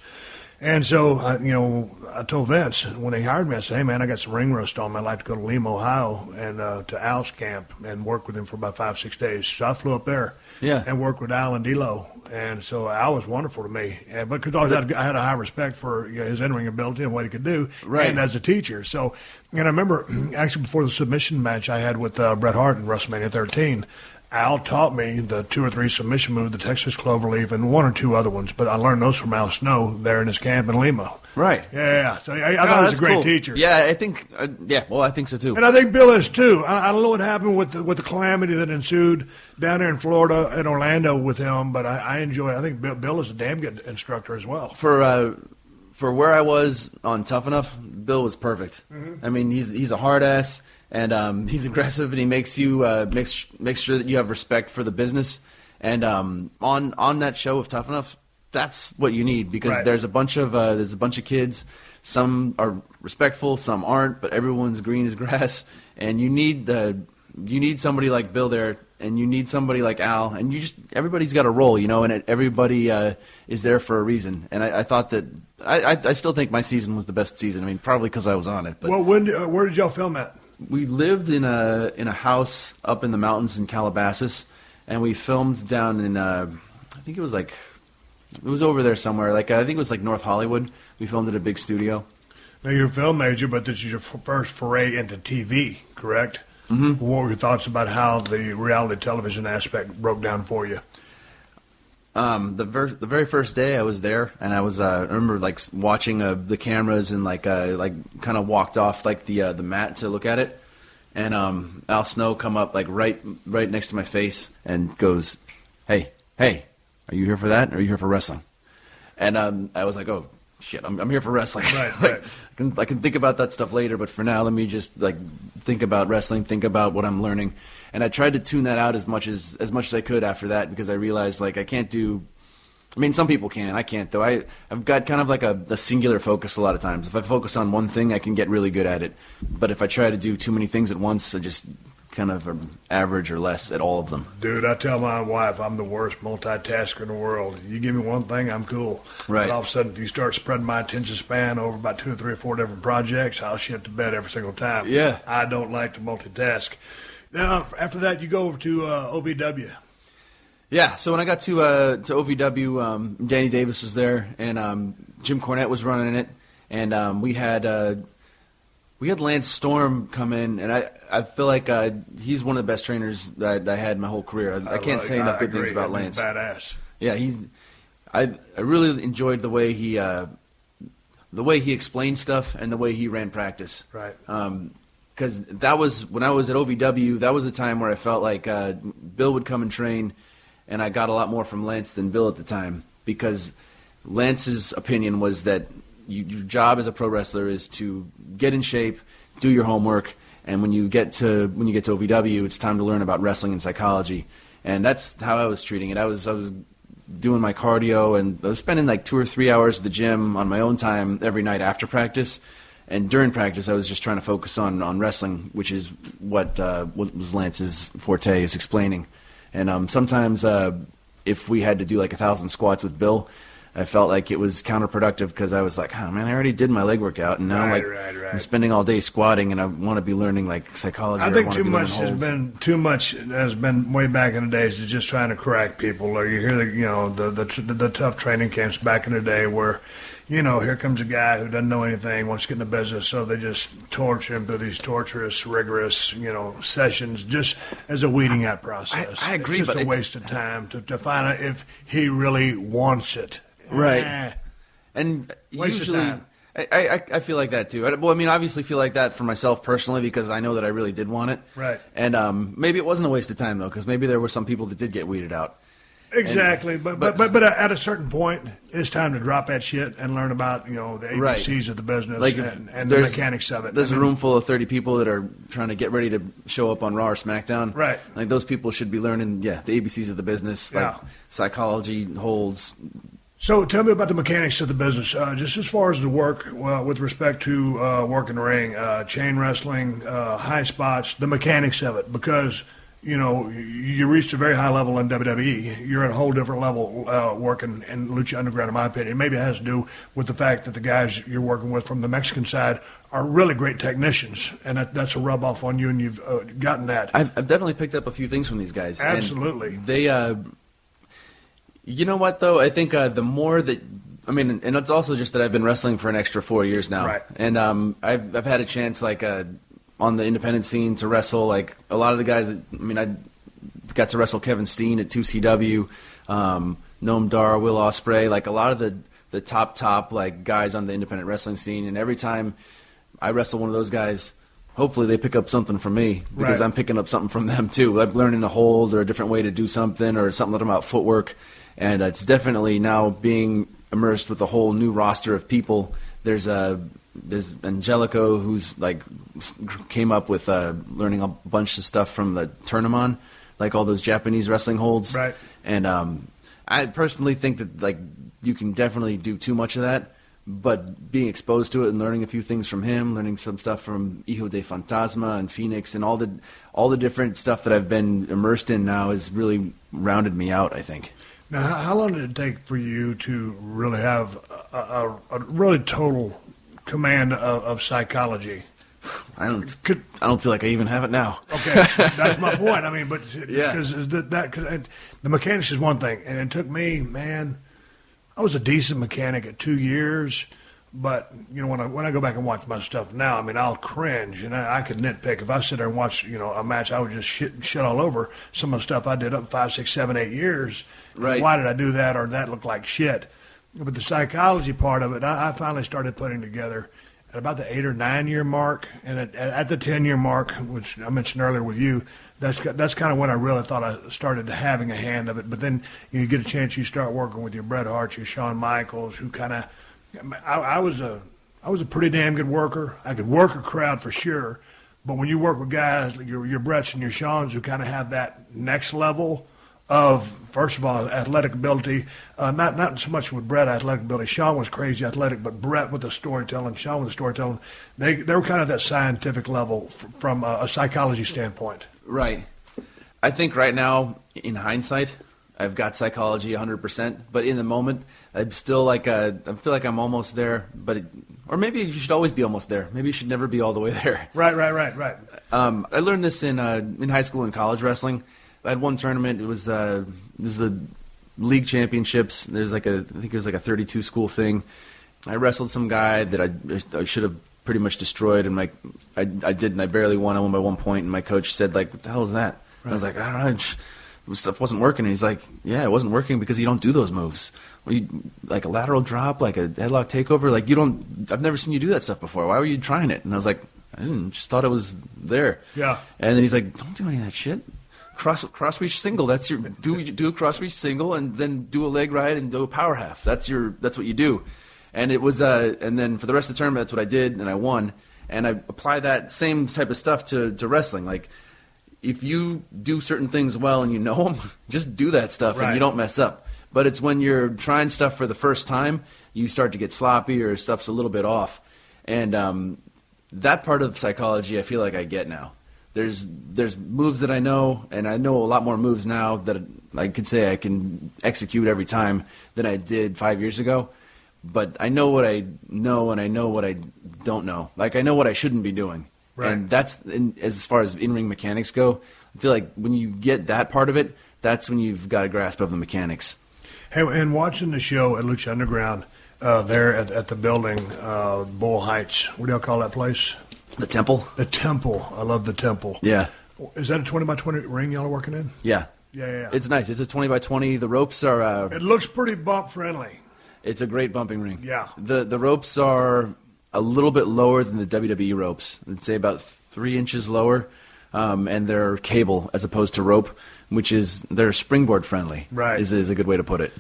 And so, I told Vince, when he hired me, I said, "Hey, man, I got some ring rust on me. I'd like to go to Lima, Ohio, and to Al's camp and work with him for about 5-6 days." So I flew up there and worked with Al and D'Lo. And so Al was wonderful to me. But because I had a high respect for his in-ring ability and what he could do, and as a teacher. So, and I remember, actually, before the submission match I had with Bret Hart in WrestleMania 13, Al taught me the 2 or 3 submission moves, the Texas Cloverleaf, and 1 or 2 other ones. But I learned those from Al Snow there in his camp in Lima. Right. Yeah. So I thought he was a great teacher. Yeah, I think. I think so too. And I think Bill is too. I don't know what happened with the calamity that ensued down there in Florida and Orlando with him, but I enjoy it. I think Bill is a damn good instructor as well. For where I was on Tough Enough, Bill was perfect. Mm-hmm. I mean, he's a hard ass, and he's aggressive, and he makes you makes sure that you have respect for the business. And on that show of Tough Enough, that's what you need because there's a bunch of kids. Some are respectful, some aren't, but everyone's green as grass. And you need somebody like Bill there, and you need somebody like Al, and everybody's got a role, and everybody is there for a reason. And I thought that I still think my season was the best season. I mean, probably because I was on it. But well, where did y'all film at? We lived in a house up in the mountains in Calabasas, and we filmed down in I think it was over there somewhere. I think it was North Hollywood. We filmed at a big studio. Now, you're a film major, but this is your first foray into TV, correct? Mm-hmm. What were your thoughts about how the reality television aspect broke down for you? The very first day I was there, and I remember watching the cameras and kind of walked off the mat to look at it, and Al Snow come up right next to my face and goes, "Hey, are you here for that, or are you here for wrestling?" And I was like, "Oh shit, I'm here for wrestling." Right. I can think about that stuff later, but for now, let me just think about wrestling, think about what I'm learning. And I tried to tune that out as much as I could after that, because I realized I can't do. I mean, some people can. I can't though. I've got kind of a singular focus a lot of times. If I focus on one thing, I can get really good at it. But if I try to do too many things at once, I just kind of average or less at all of them. Dude, I tell my wife I'm the worst multitasker in the world. You give me one thing, I'm cool. Right. But all of a sudden, if you start spreading my attention span over about 2 or 3 or 4 different projects, I'll shit to bed every single time. Yeah. I don't like to multitask. Now, after that, you go over to OVW. Yeah, so when I got to OVW, Danny Davis was there, and Jim Cornette was running it, and we had We had Lance Storm come in, and I feel like he's one of the best trainers that I had in my whole career. I can't say enough good things about Lance. Badass. Yeah, I really enjoyed the way he explained stuff and the way he ran practice. Right. Because that was when I was at OVW. That was the time where I felt like Bill would come and train, and I got a lot more from Lance than Bill at the time. Because Lance's opinion was that your job as a pro wrestler is to get in shape, do your homework, and when you get to OVW, it's time to learn about wrestling and psychology. And that's how I was treating it. I was doing my cardio, and I was spending like 2 or 3 hours at the gym on my own time every night after practice. And during practice, I was just trying to focus on wrestling, which is what was Lance's forte, is explaining. And sometimes if we had to do like 1,000 squats with Bill, I felt like it was counterproductive because I was like, oh, man, I already did my leg workout, and now I'm spending all day squatting, and I want to be learning like psychology. I think too much has been way back in the days of just trying to crack people. Or you hear the tough training camps back in the day where, here comes a guy who doesn't know anything, wants to get in the business, so they just torture him through these torturous, rigorous, sessions just as a weeding out process. I agree, it's just a waste of time to find out if he really wants it. Right. And usually, I feel like that too. Well, I mean, obviously feel like that for myself personally because I know that I really did want it. Right. And maybe it wasn't a waste of time, though, because maybe there were some people that did get weeded out. Exactly. But at a certain point, it's time to drop that shit and learn about, the ABCs of the business and the mechanics of it. There's a room full of 30 people that are trying to get ready to show up on Raw or SmackDown. Right. Like, those people should be learning, the ABCs of the business, like psychology, holds. So tell me about the mechanics of the business, just as far as the work with respect to work in the ring, chain wrestling, high spots, the mechanics of it, because, you reached a very high level in WWE. You're at a whole different level working in Lucha Underground, in my opinion. Maybe it has to do with the fact that the guys you're working with from the Mexican side are really great technicians, and that's a rub-off on you, and you've gotten that. I've definitely picked up a few things from these guys. Absolutely. And they... You know what, though? I think the more that – and it's also just that I've been wrestling for an extra 4 years now. Right. And I've had a chance, on the independent scene to wrestle. Like, a lot of the guys I got to wrestle Kevin Steen at 2CW, Noam Dar, Will Ospreay. Like, a lot of the top, guys on the independent wrestling scene. And every time I wrestle one of those guys – hopefully they pick up something from me because I'm picking up something from them too. I'm learning a hold or a different way to do something or something about footwork. And it's definitely now being immersed with a whole new roster of people. There's Angelico who's came up with learning a bunch of stuff from the Tournament, like all those Japanese wrestling holds. Right. And I personally think that you can definitely do too much of that. But being exposed to it and learning a few things from him, learning some stuff from Hijo de Fantasma and Phoenix and all the different stuff that I've been immersed in now has really rounded me out, I think. Now, how long did it take for you to really have a really total command of psychology? I don't feel like I even have it now. Okay, that's my point. Because the mechanics is one thing, and it took me, man. I was a decent mechanic at 2 years, but when I go back and watch my stuff now, I'll cringe and I could nitpick. If I sit there and watch a match, I would just shit all over some of the stuff I did up 5, 6, 7, 8 years. Right? Why did I do that, or that looked like shit? But the psychology part of it, I finally started putting together at about the 8 or 9 year mark, and at the 10-year mark, which I mentioned earlier with you. That's kind of when I really thought I started having a hand of it. But then you get a chance, you start working with your Bret Harts, your Shawn Michaels, who kind of I was a pretty damn good worker. I could work a crowd for sure. But when you work with guys like your Bretts and your Shawns who kind of have that next level of, first of all, athletic ability, not so much with Bret athletic ability. Shawn was crazy athletic, but Bret with the storytelling, Shawn with the storytelling, they were kind of that scientific level from a psychology standpoint. Right. I think right now, in hindsight, I've got psychology 100%, but in the moment, I'm still I feel like I'm almost there, or maybe you should always be almost there. Maybe you should never be all the way there. Right. I learned this in high school and college wrestling. I had one tournament. It was the league championships. I think it was like a 32 school thing. I wrestled some guy that I should have pretty much destroyed, and I barely won. I won by 1 point, and my coach said, like, what the hell is that? Right. I was like, I don't know, stuff wasn't working. And he's like, yeah, it wasn't working because you don't do those moves. Like a lateral drop, like a headlock takeover, like I've never seen you do that stuff before. Why were you trying it? And I was like, I just thought it was there. Yeah. And then he's like, don't do any of that shit. Cross reach single. That's your do a cross reach single, and then do a leg ride and do a power half. That's what you do. And it was and then for the rest of the tournament, that's what I did, and I won. And I apply that same type of stuff to wrestling. Like, if you do certain things well and you know them, just do that stuff, and you don't mess up. But it's when you're trying stuff for the first time, you start to get sloppy or stuff's a little bit off. And that part of psychology I feel like I get now. There's moves that I know, and I know a lot more moves now that I could say I can execute every time than I did 5 years ago. But I know what I know, and I know what I don't know. Like, I know what I shouldn't be doing. Right. And that's, as far as in-ring mechanics go, I feel like when you get that part of it, that's when you've got a grasp of the mechanics. Hey, and watching the show at Lucha Underground, there at the building, Bull Heights, what do y'all call that place? The Temple? The Temple. I love the Temple. Yeah. Is that a 20 by 20 ring y'all are working in? Yeah. Yeah. It's nice. It's a 20 by 20. The ropes are... it looks pretty bump friendly. It's a great bumping ring. Yeah. The ropes are a little bit lower than the WWE ropes. I'd say about 3 inches lower, and they're cable as opposed to rope, which is they're springboard friendly. Right. Is a good way to put it.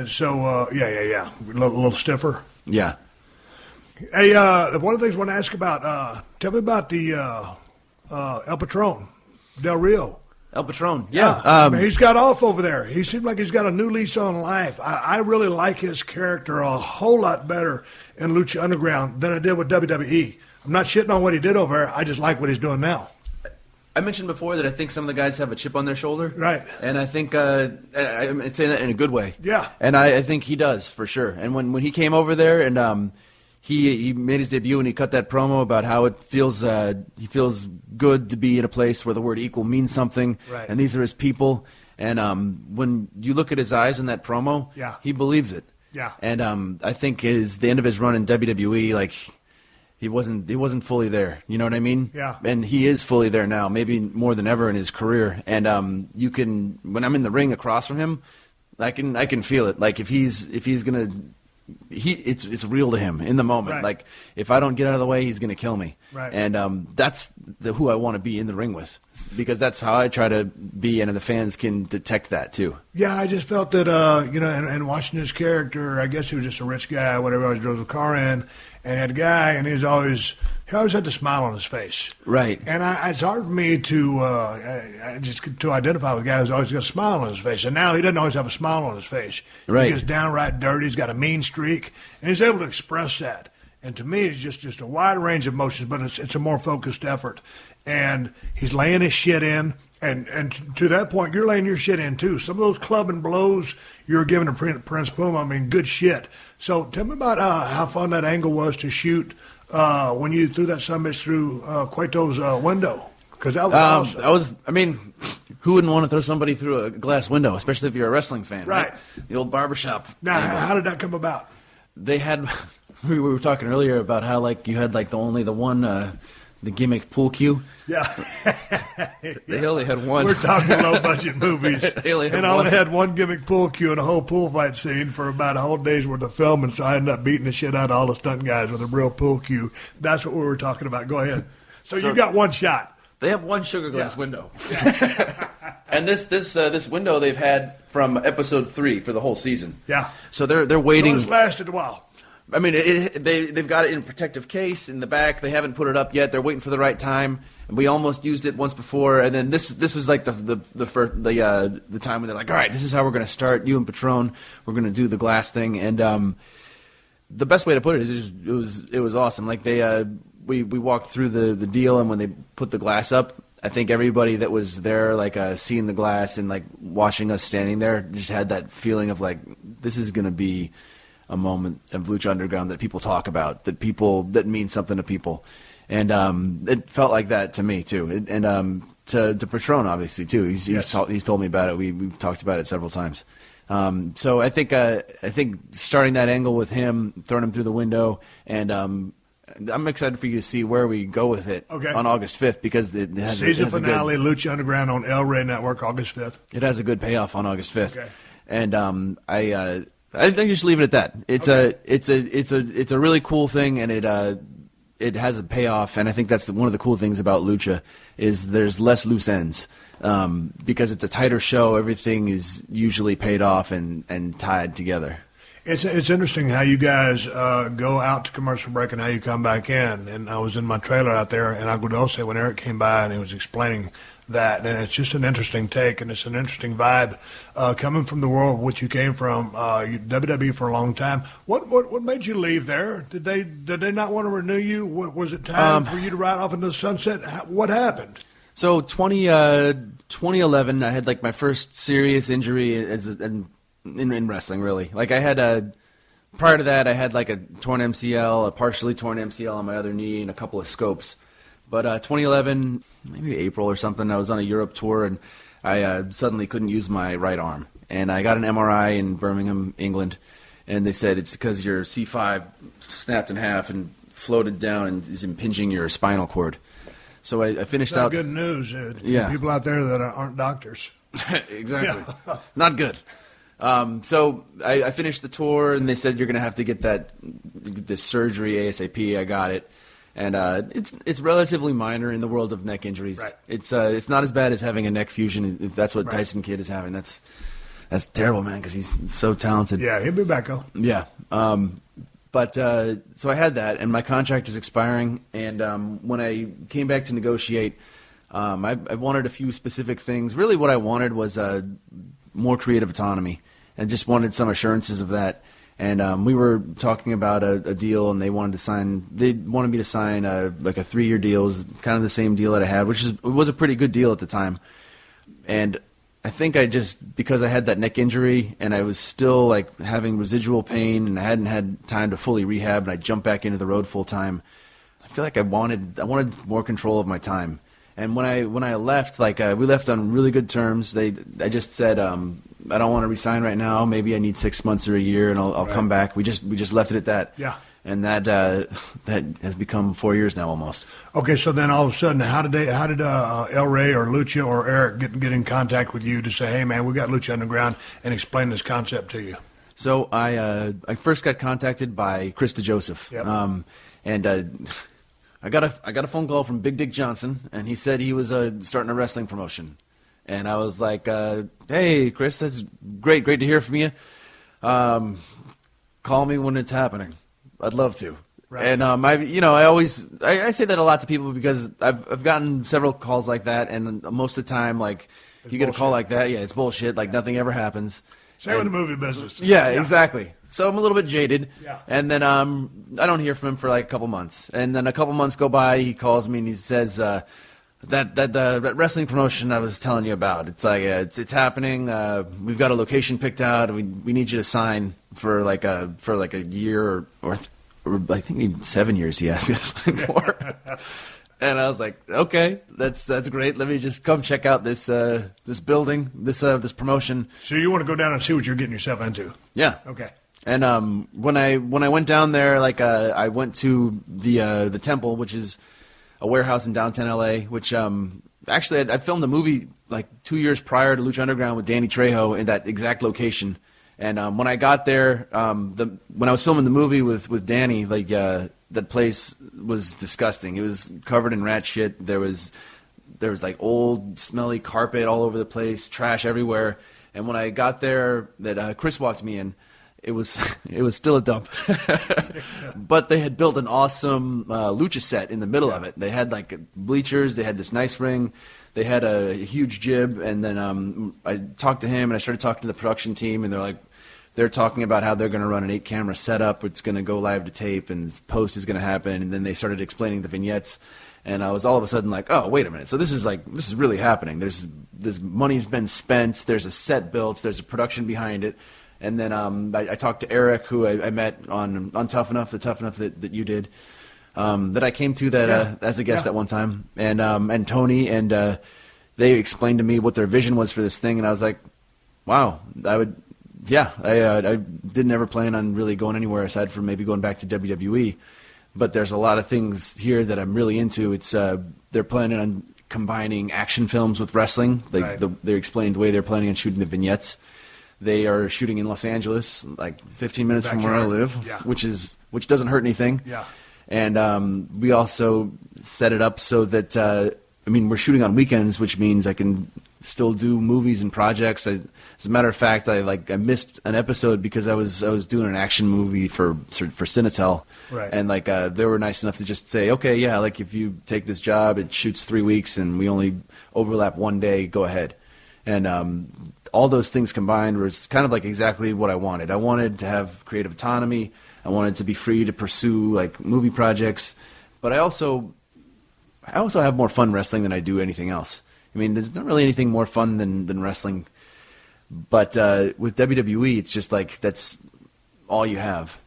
So yeah. A little stiffer. Yeah. Hey, one of the things I want to ask about. Tell me about the El Patron, Del Rio. El Patron, yeah. I mean, he's got off over there. He seems like he's got a new lease on life. I really like his character a whole lot better in Lucha Underground than I did with WWE. I'm not shitting on what he did over there. I just like what he's doing now. I mentioned before that I think some of the guys have a chip on their shoulder. Right. And I think, I'm saying that in a good way. Yeah. And I think he does, for sure. And when he came over there and he made his debut and he cut that promo about how it feels he feels good to be in a place where the word equal means something. Right. And these are his people. And when you look at his eyes in that promo, he believes it. Yeah. And I think the end of his run in WWE, like, he wasn't fully there. You know what I mean? Yeah. And he is fully there now, maybe more than ever in his career. And you can, when I'm in the ring across from him, I can feel it. Like, if he's gonna, it's real to him in the moment. Right. Like, if I don't get out of the way, he's gonna kill me. Right. And that's who I want to be in the ring with, because that's how I try to be, and the fans can detect that too. Yeah, I just felt that and watching his character, I guess he was just a rich guy, whatever. Always drove the car in. And that guy, and he always had the smile on his face. Right. And it's hard for me to identify with a guy who's always got a smile on his face. And now he doesn't always have a smile on his face. Right. He gets downright dirty. He's got a mean streak, and he's able to express that. And to me, it's just a wide range of emotions, but it's a more focused effort. And he's laying his shit in. And to that point, you're laying your shit in, too. Some of those clubbing blows you're giving to Prince Puma, I mean, good shit. So tell me about how fun that angle was to shoot when you threw that summit through Cueto's window. Because that was awesome. Who wouldn't want to throw somebody through a glass window, especially if you're a wrestling fan, right? The old barbershop. Now, angle. How did that come about? They had, we were talking earlier about how, like, you had, like, the one... the gimmick pool cue. Yeah. They only had one. We're talking low-budget movies. They only had one gimmick pool cue and a whole pool fight scene for about a whole day's worth of filming, so I ended up beating the shit out of all the stunt guys with a real pool cue. That's what we were talking about. Go ahead. So you got one shot. They have one sugar glass window. And this window they've had from episode 3 for the whole season. Yeah. So they're waiting. So it's lasted a while. I mean, they've got it in a protective case in the back. They haven't put it up yet. They're waiting for the right time. And we almost used it once before, and then this was like the time when they're like, all right, this is how we're going to start. You and Patron, we're going to do the glass thing. And the best way to put it is it was awesome. Like we walked through the deal, and when they put the glass up, I think everybody that was there, like seeing the glass and like watching us standing there, just had that feeling of like, this is going to be a moment of Lucha Underground that people talk about, that means something to people. And it felt like that to me too. And to Patron, obviously, too. He's told me about it. We've talked about it several times. So I think starting that angle with him, throwing him through the window, and I'm excited for you to see where we go with it on August 5th because it has season it has finale, Lucha Underground on El Rey Network, August 5th. It has a good payoff on August 5th. Okay. And I think just leave it at that. It's a really cool thing, and it has a payoff. And I think that's one of the cool things about Lucha is there's less loose ends because it's a tighter show. Everything is usually paid off and tied together. It's interesting how you guys go out to commercial break and how you come back in. And I was in my trailer out there in Agua Dulce when Eric came by and he was explaining that. And it's just an interesting take and it's an interesting vibe coming from the world which you came from. WWE for a long time. What made you leave there? Did they not want to renew you? Was it time for you to ride off into the sunset? What happened? So 2011, I had like my first serious injury in wrestling, really. Like I had prior to that, I had like a torn MCL, a partially torn MCL on my other knee, and a couple of scopes. But 2011, maybe April or something, I was on a Europe tour, and I suddenly couldn't use my right arm. And I got an MRI in Birmingham, England, and they said it's because your C5 snapped in half and floated down and is impinging your spinal cord. So I finished That's out. Good news to people out there that aren't doctors. Exactly. Yeah. Not good. So I finished the tour, and they said you're going to have to get this surgery ASAP. I got it, and it's relatively minor in the world of neck injuries. Right. It's not as bad as having a neck fusion. If that's what Tyson Kidd is having, that's terrible, man, because he's so talented. Yeah, he'll be back though. Yeah. But so I had that, and my contract is expiring. And when I came back to negotiate, I wanted a few specific things. Really, what I wanted was more creative autonomy, and just wanted some assurances of that. And we were talking about a deal, and they wanted me to sign like a 3-year deal. It was kind of the same deal that I had, it was a pretty good deal at the time. And I think because I had that neck injury, and I was still like having residual pain, and I hadn't had time to fully rehab, and I jumped back into the road full time. I feel like I wanted more control of my time. And when I left, we left on really good terms. I just said, I don't want to resign right now. Maybe I need 6 months or a year, and I'll come back. We just left it at that. Yeah. And that has become 4 years now almost. Okay, so then all of a sudden, how did El Rey or Lucha or Eric get in contact with you to say, hey man, we got Lucha Underground, and explain this concept to you? So I first got contacted by Chris DeJoseph. Yep. And I got a phone call from Big Dick Johnson, and he said he was starting a wrestling promotion. And I was like, hey, Chris, that's great to hear from you. Call me when it's happening. I'd love to. Right. And I say that a lot to people because I've gotten several calls like that, and most of the time, like, you get a call like that, it's bullshit. Like, nothing ever happens. Same with the movie business. Yeah, exactly. So I'm a little bit jaded. Yeah. And then I don't hear from him for like a couple months. And then a couple months go by, he calls me and he says that wrestling promotion I was telling you about, it's like it's happening. We've got a location picked out. We need you to sign for like a year or I think even 7 years he asked me to sign for. And I was like, okay, that's great. Let me just come check out this building, this promotion. So you want to go down and see what you're getting yourself into? Yeah. Okay. And when I went down there, I went to the Temple, which is a warehouse in downtown LA. Which actually I filmed a movie like 2 years prior to Lucha Underground with Danny Trejo in that exact location. And when I got there, when I was filming the movie with Danny, that place was disgusting. It was covered in rat shit. There was like old, smelly carpet all over the place, trash everywhere. And when I got there, Chris walked me in. It was still a dump, but they had built an awesome lucha set in the middle of it. They had like bleachers. They had this nice ring. They had a huge jib. And then I talked to him, and I started talking to the production team, and they're talking about how they're going to run an 8-camera setup. It's going to go live to tape, and post is going to happen. And then they started explaining the vignettes, and I was all of a sudden like, oh, wait a minute. So this is really happening. This money's been spent. There's a set built. There's a production behind it. And then I talked to Eric, who I met on Tough Enough, the Tough Enough that you did, that I came to as a guest at one time, and Tony, and they explained to me what their vision was for this thing, and I was like, wow, I didn't ever plan on really going anywhere aside from maybe going back to WWE, but there's a lot of things here that I'm really into. It's they're planning on combining action films with wrestling. They explained the way they're planning on shooting the vignettes. They are shooting in Los Angeles, like 15 minutes from where I live, which doesn't hurt anything. Yeah. And we also set it up so that we're shooting on weekends, which means I can still do movies and projects. As a matter of fact, I missed an episode because I was doing an action movie for Cinetel, right. And they were nice enough to just say, okay, yeah, like if you take this job, it shoots 3 weeks and we only overlap 1 day. Go ahead. And all those things combined was kind of like exactly what I wanted. I wanted to have creative autonomy. I wanted to be free to pursue like movie projects, but I also have more fun wrestling than I do anything else. I mean, there's not really anything more fun than wrestling, but with WWE, it's just like that's all you have.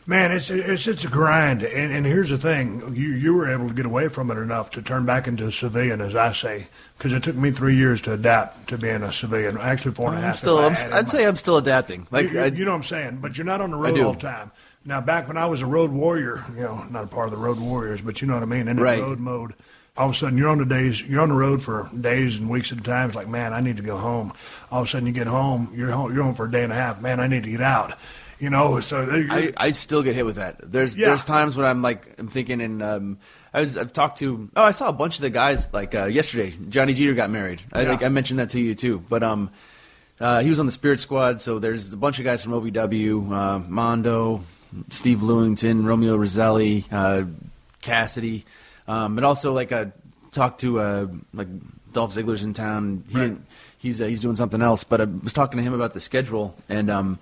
Man, it's a grind, and here's the thing: you were able to get away from it enough to turn back into a civilian, as I say, because it took me 3 years to adapt to being a civilian. Actually, 4.5. I'd say I'm still adapting. Like you know what I'm saying, but you're not on the road all the time. Now, back when I was a road warrior, not a part of the road warriors, but you know what I mean, in the road mode. All of a sudden, you're on the road for days and weeks at a time. It's like, man, I need to go home. All of a sudden, you get home, you're home for a day and a half. Man, I need to get out. So I still get hit with that. There's times when I'm thinking, and I saw a bunch of the guys yesterday. Johnny Jeter got married. I mentioned that to you too. But he was on the Spirit Squad, so there's a bunch of guys from OVW, Mundo, Steve Lewington, Romeo Roselli, Cassidy, and also I talked to Dolph Ziggler's in town. He's doing something else, but I was talking to him about the schedule, and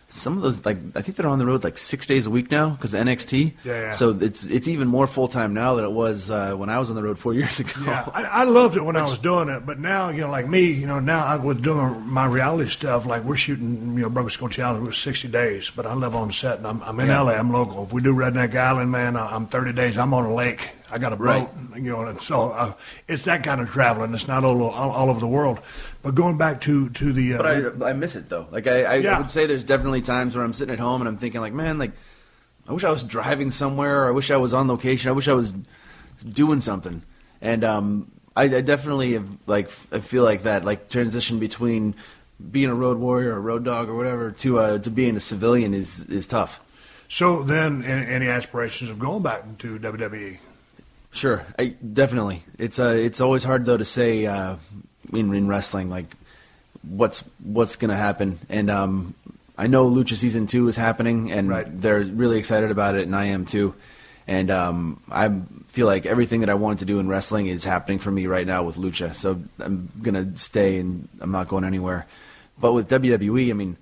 some of those, I think they're on the road 6 days a week now because of NXT. Yeah. So it's even more full time now than it was when I was on the road 4 years ago. Yeah, I loved it when I was doing it, but now like me, now I was doing my reality stuff. Like we're shooting, Broken Skull Challenge was 60 days, but I live on set and I'm in LA. I'm local. If we do Redneck Island, man, I'm 30 days. I'm on a lake. I got a boat, and so it's that kind of traveling. It's not all over the world. But going back to the... but I miss it, though. I would say there's definitely times where I'm sitting at home and I'm thinking, man, I wish I was driving somewhere. Or I wish I was on location. I wish I was doing something. And I definitely have, I feel like that, transition between being a road warrior or a road dog or whatever to being a civilian is tough. So then, any aspirations of going back to WWE? Sure, definitely. It's always hard though to say in wrestling what's going to happen, and I know Lucha Season 2 is happening, and they're really excited about it, and I am too. And I feel like everything that I wanted to do in wrestling is happening for me right now with Lucha, so I'm gonna stay and I'm not going anywhere. But with WWE,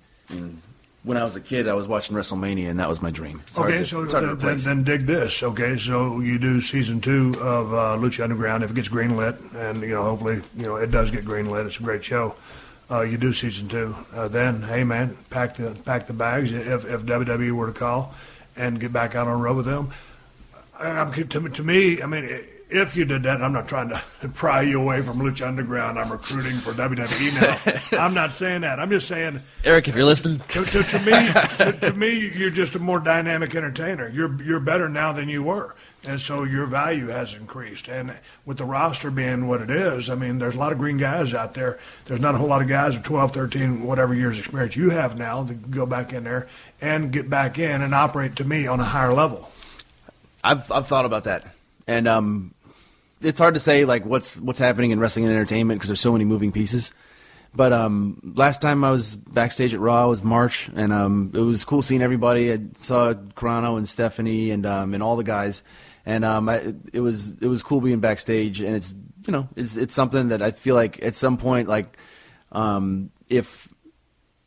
when I was a kid, I was watching WrestleMania, and that was my dream. Then dig this. Okay, so you do Season 2 of Lucha Underground if it gets greenlit, and hopefully it does get greenlit. It's a great show. You do Season 2. Then, hey man, pack the bags if WWE were to call, and get back out on the road with them. To me, if you did that, I'm not trying to pry you away from Lucha Underground. I'm recruiting for WWE now. I'm not saying that. I'm just saying, Eric, if you're listening, to me, you're just a more dynamic entertainer. You're better now than you were, and so your value has increased. And with the roster being what it is, there's a lot of green guys out there. There's not a whole lot of guys with 12, 13, whatever years experience you have now to go back in there and get back in and operate, to me, on a higher level. I've thought about that, and it's hard to say what's happening in wrestling and entertainment because there's so many moving pieces. But last time I was backstage at Raw was March, and it was cool seeing everybody. I saw Chrono and Stephanie and all the guys, and it was cool being backstage. And it's something that I feel like at some point, if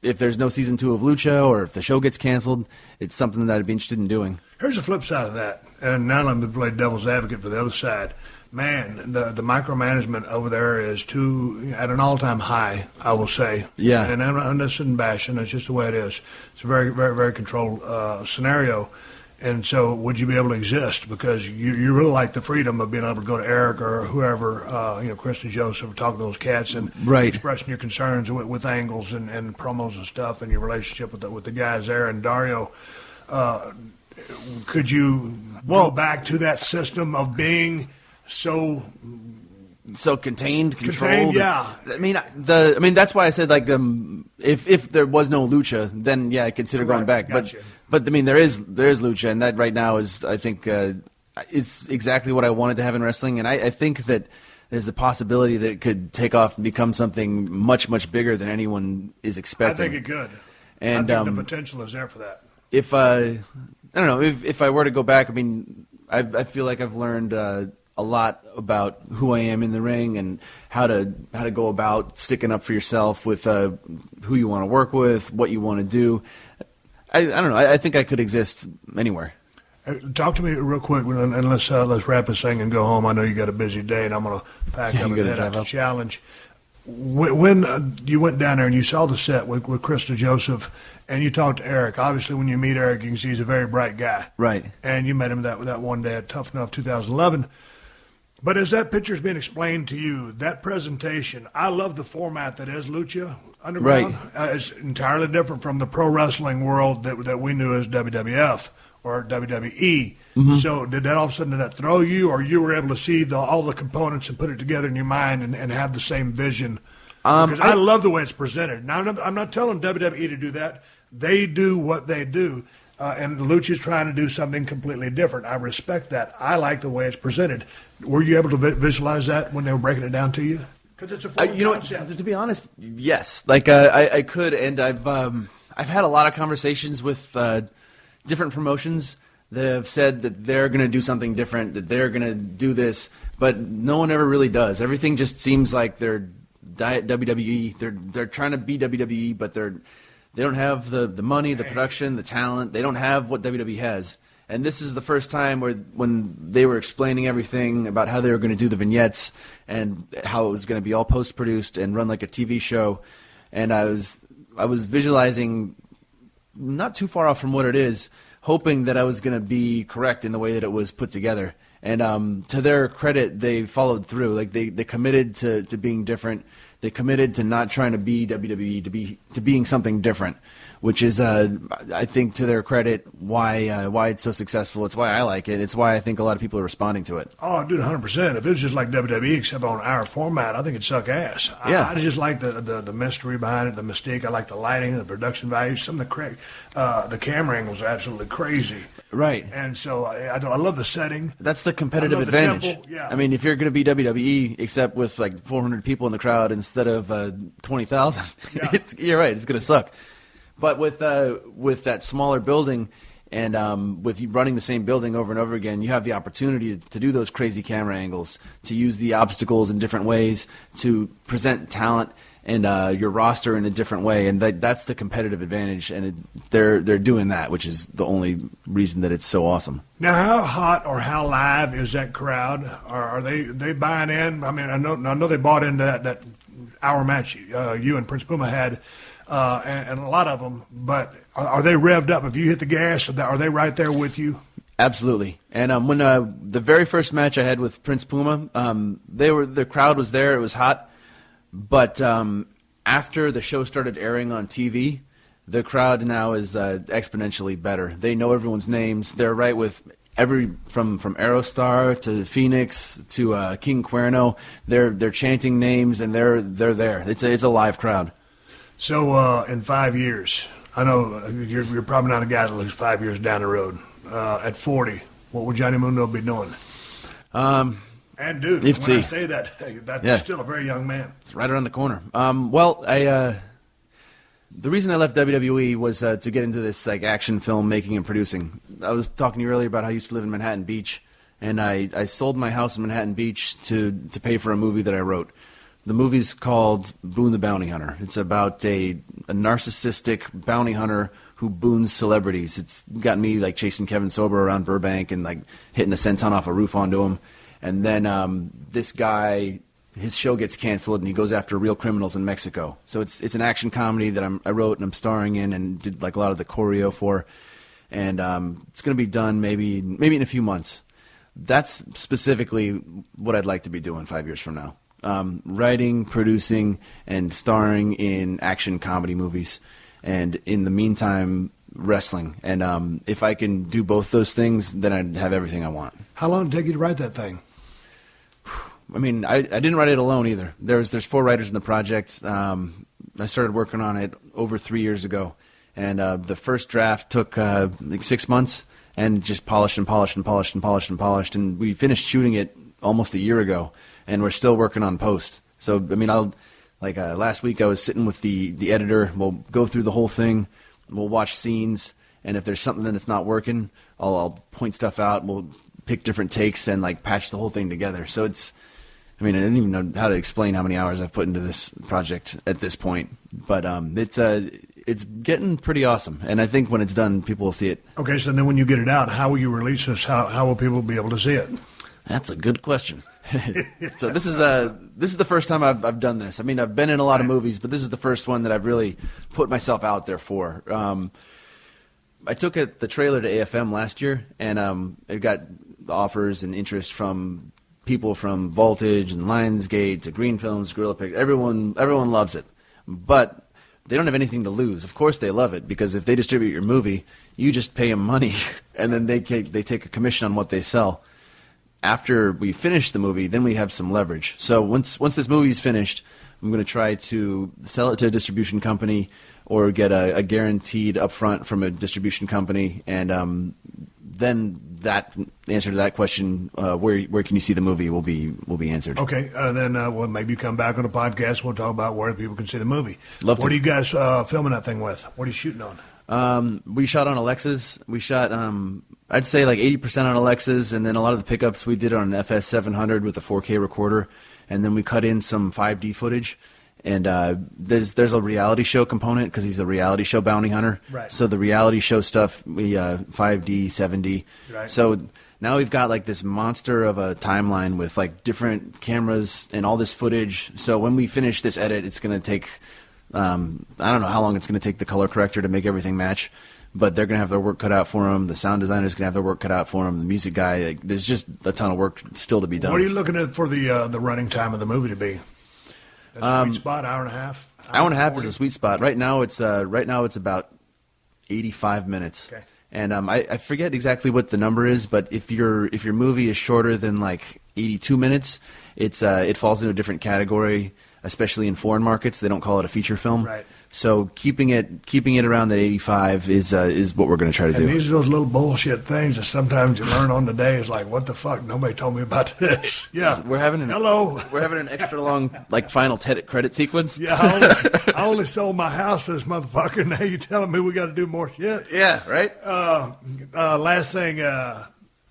there's no Season 2 of Lucha or if the show gets canceled, it's something that I'd be interested in doing. Here's the flip side of that, and now I'm going to play devil's advocate for the other side. Man, the micromanagement over there is at an all-time high, I will say. Yeah. And I'm just sitting bashing. It's just the way it is. It's a very, very, very controlled scenario. And so would you be able to exist? Because you really like the freedom of being able to go to Eric or whoever, Kristen Joseph, talking to those cats and expressing your concerns with angles and promos and stuff and your relationship with the guys there. And Dario, Could you go back to that system of being so contained, controlled? Yeah. I mean, that's why I said like if there was no lucha, then yeah, I consider going back. Gotcha. But I mean, there is lucha, and that right now is, I think, it's exactly what I wanted to have in wrestling, and I think that there's a possibility that it could take off and become something much, much bigger than anyone is expecting. I think it could. And I think the potential is there for that. If I don't know, if I were to go back, I mean, I feel like I've learned a lot about who I am in the ring and how to go about sticking up for yourself with who you want to work with, what you want to do. I don't know. I think I could exist anywhere. Talk to me real quick, and let's wrap this thing and go home. I know you got a busy day, and I'm going to pack up and head out to Challenge. When you went down there and you saw the set with Krista Joseph, and you talked to Eric, obviously when you meet Eric, you can see he's a very bright guy. Right. And you met him that one day at Tough Enough 2011. But as that picture's being explained to you, that presentation, I love the format that is Lucha Underground. Right. It's entirely different from the pro wrestling world that we knew as WWF or WWE. Mm-hmm. So did that all of a sudden, did that throw you, or you were able to see all the components and put it together in your mind and have the same vision? Because I love the way it's presented. Now, I'm not telling WWE to do that. They do what they do, and Lucha's trying to do something completely different. I respect that. I like the way it's presented. Were you able to visualize that when they were breaking it down to you? Because it's a full concept. To be honest, yes. Like I could, and I've had a lot of conversations with different promotions that have said that they're going to do something different, that they're going to do this, but no one ever really does. Everything just seems like they're WWE. They're trying to be WWE, but they don't have the money, the production, the talent. They don't have what WWE has. And this is the first time when they were explaining everything about how they were going to do the vignettes and how it was going to be all post-produced and run like a TV show. And I was visualizing not too far off from what it is, hoping that I was going to be correct in the way that it was put together. And to their credit, they followed through. Like they committed to being different. They committed to not trying to be WWE, to being something different, which is, I think, to their credit, why it's so successful. It's why I like it. It's why I think a lot of people are responding to it. Oh, dude, 100%. If it was just like WWE, except on our format, I think it'd suck ass. Yeah. I just like the mystery behind it, the mystique. I like the lighting, the production value. Some of the camera angles are absolutely crazy. Right. And so I love the setting. That's the competitive advantage. Yeah. I mean, if you're going to be WWE, except with like 400 people in the crowd instead of 20,000, yeah. You're right, it's going to suck. But with that smaller building and with you running the same building over and over again, you have the opportunity to do those crazy camera angles, to use the obstacles in different ways, to present talent and your roster in a different way, and that's the competitive advantage, and they're doing that, which is the only reason that it's so awesome. Now, how hot or how live is that crowd? Are they buying in? I mean, I know they bought into that hour match you and Prince Puma had, and a lot of them. But are they revved up? If you hit the gas, are they right there with you? Absolutely. And when the very first match I had with Prince Puma, the crowd was there. It was hot. But after the show started airing on TV, the crowd now is exponentially better. They know everyone's names. They're right with from Aerostar to Phoenix to King Cuerno. They're chanting names and they're there. It's a live crowd. So in 5 years, I know you're probably not a guy that looks 5 years down the road. At 40, what would Johnny Mundo be doing? And dude, when I say that, that's still a very young man. It's right around the corner. The reason I left WWE was to get into this like action film making and producing. I was talking to you earlier about how I used to live in Manhattan Beach, and I sold my house in Manhattan Beach to pay for a movie that I wrote. The movie's called Boone the Bounty Hunter. It's about a narcissistic bounty hunter who boons celebrities. It's got me like chasing Kevin Sober around Burbank and like hitting a senton off a roof onto him. And then this guy, his show gets canceled, and he goes after real criminals in Mexico. So it's an action comedy that I wrote and I'm starring in and did like a lot of the choreo for. And it's going to be done maybe in a few months. That's specifically what I'd like to be doing 5 years from now. Writing, producing, and starring in action comedy movies. And in the meantime, wrestling. And if I can do both those things, then I'd have everything I want. How long did it take you to write that thing? I mean, I didn't write it alone either. There's 4 writers in the project. I started working on it over 3 years ago. And the first draft took like 6 months and just polished and polished and polished and polished and polished. And we finished shooting it almost a year ago, and we're still working on post. So, I mean, last week I was sitting with the editor. We'll go through the whole thing. We'll watch scenes. And if there's something that's not working, I'll point stuff out. We'll pick different takes and like patch the whole thing together. So I mean, I didn't even know how to explain how many hours I've put into this project at this point. But it's getting pretty awesome. And I think when it's done, people will see it. Okay, so then when you get it out, how will you release this? How will people be able to see it? That's a good question. So this is the first time I've done this. I mean, I've been in a lot of movies, but this is the first one that I've really put myself out there for. I took the trailer to AFM last year, and it got offers and interest from people from Voltage and Lionsgate to Green Films, Gorilla Pictures. Everyone loves it, but they don't have anything to lose. Of course they love it, because if they distribute your movie, you just pay them money, and then they take a commission on what they sell. After we finish the movie, then we have some leverage. So once this movie's finished, I'm going to try to sell it to a distribution company or get a guaranteed upfront from a distribution company, and then that answer to that question, where can you see the movie, will be answered. Okay, then well, maybe you come back on the podcast. We'll talk about where people can see the movie. Love to. What are you guys filming that thing with? What are you shooting on? We shot on Alexas. We shot, I'd say like 80% on Alexas, and then a lot of the pickups we did on an FS 700 with a 4K recorder, and then we cut in some 5D footage. And there's a reality show component, because he's a reality show bounty hunter. Right. So the reality show stuff, we 5D, 7D. Right. So now we've got like this monster of a timeline with like different cameras and all this footage. So when we finish this edit, it's going to take, I don't know how long it's going to take the color corrector to make everything match. But they're going to have their work cut out for them. The sound designer's going to have their work cut out for them. The music guy, like, there's just a ton of work still to be done. What are you looking at for the running time of the movie to be? That's a sweet spot, hour and a half? Hour and a half is a sweet spot. Right now it's about 85 minutes. Okay. And I forget exactly what the number is, but if your movie is shorter than like 82 minutes, it falls into a different category, especially in foreign markets. They don't call it a feature film. Right. So keeping it around that 85 is what we're going to try to do. And these are those little bullshit things that sometimes you learn on the day. It's like, what the fuck? Nobody told me about this. Yeah. We're having an extra long like final credit sequence. Yeah, I only sold my house to this motherfucker. Now you're telling me we got to do more shit? Yeah, right? Last thing,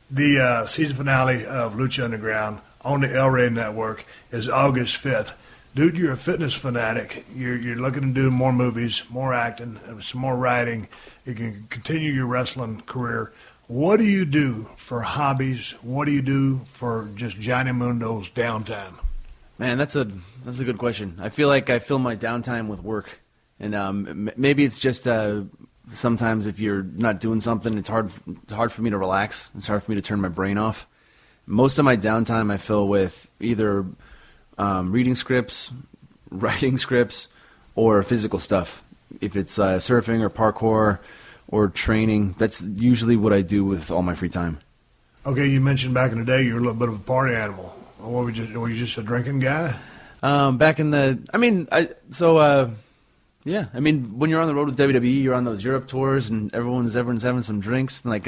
the season finale of Lucha Underground on the El Rey Network is August 5th. Dude, you're a fitness fanatic. You're looking to do more movies, more acting, some more writing. You can continue your wrestling career. What do you do for hobbies? What do you do for just Johnny Mundo's downtime? Man, that's a good question. I feel like I fill my downtime with work, and maybe it's just sometimes if you're not doing something, it's hard for me to relax. It's hard for me to turn my brain off. Most of my downtime I fill with either reading scripts, writing scripts, or physical stuff. If it's surfing or parkour or training, that's usually what I do with all my free time. Okay, you mentioned back in the day you were a little bit of a party animal. Were you just a drinking guy? Back in the, yeah. I mean, when you're on the road with WWE, you're on those Europe tours, and everyone's having some drinks, and like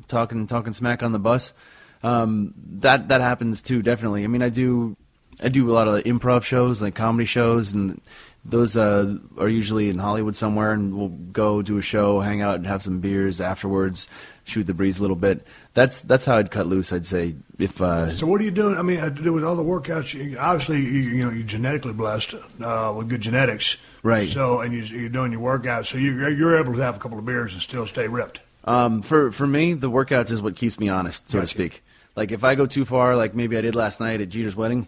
talking smack on the bus. That happens too, definitely. I mean, I do a lot of improv shows, like comedy shows, and those are usually in Hollywood somewhere, and we'll go do a show, hang out, and have some beers afterwards, shoot the breeze a little bit. That's how I'd cut loose, I'd say. So what are you doing? I mean, to do with all the workouts, obviously you're genetically blessed with good genetics, right? So and you're doing your workouts, so you're able to have a couple of beers and still stay ripped. For me, the workouts is what keeps me honest, so to speak. Like, if I go too far, like maybe I did last night at Jeter's wedding,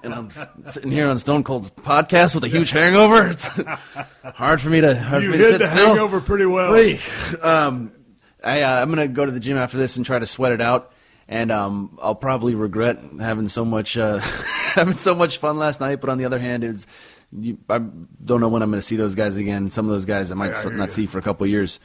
and I'm sitting here on Stone Cold's podcast with a huge hangover, it's hard for me to sit still. You hid the hangover pretty well. I'm going to go to the gym after this and try to sweat it out, and I'll probably regret having so much fun last night, but on the other hand, I don't know when I'm going to see those guys again. Some of those guys I might not see for a couple of years.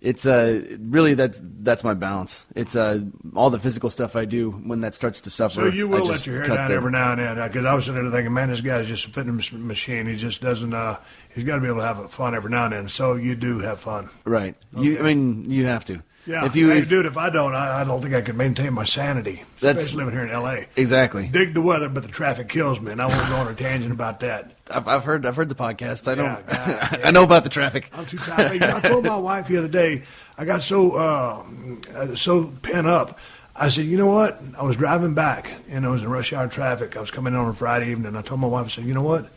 It's really that's my balance. It's all the physical stuff I do. When that starts to suffer, so you will let your hair down every now and then, because I was sitting there thinking, man, this guy's just a fitness machine. He just doesn't. He's got to be able to have fun every now and then. So you do have fun, right? Okay. You have to. Yeah, dude, if I don't, I don't think I could maintain my sanity, especially living here in L.A. Exactly. Dig the weather, but the traffic kills me, and I won't go on a tangent about that. I've heard the podcast. I know. Yeah. I know about the traffic. I'm too tired. I told my wife the other day, I got so pent up. I said, you know what? I was driving back, and it was in rush hour traffic. I was coming in on a Friday evening, and I told my wife, I said, you know what?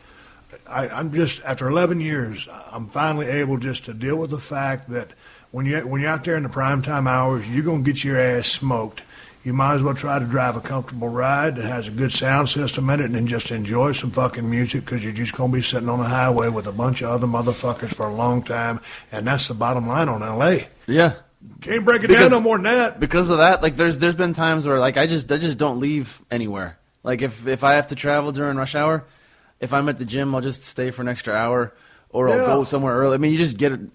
I'm just, after 11 years, I'm finally able just to deal with the fact that when you're out there in the primetime hours, you're going to get your ass smoked. You might as well try to drive a comfortable ride that has a good sound system in it, and then just enjoy some fucking music, because you're just going to be sitting on the highway with a bunch of other motherfuckers for a long time, and that's the bottom line on L.A. Yeah. Can't break it down no more than that. Because of that, like there's been times where like I just don't leave anywhere. Like if I have to travel during rush hour, if I'm at the gym, I'll just stay for an extra hour. Or I'll go somewhere early. I mean, you just get it.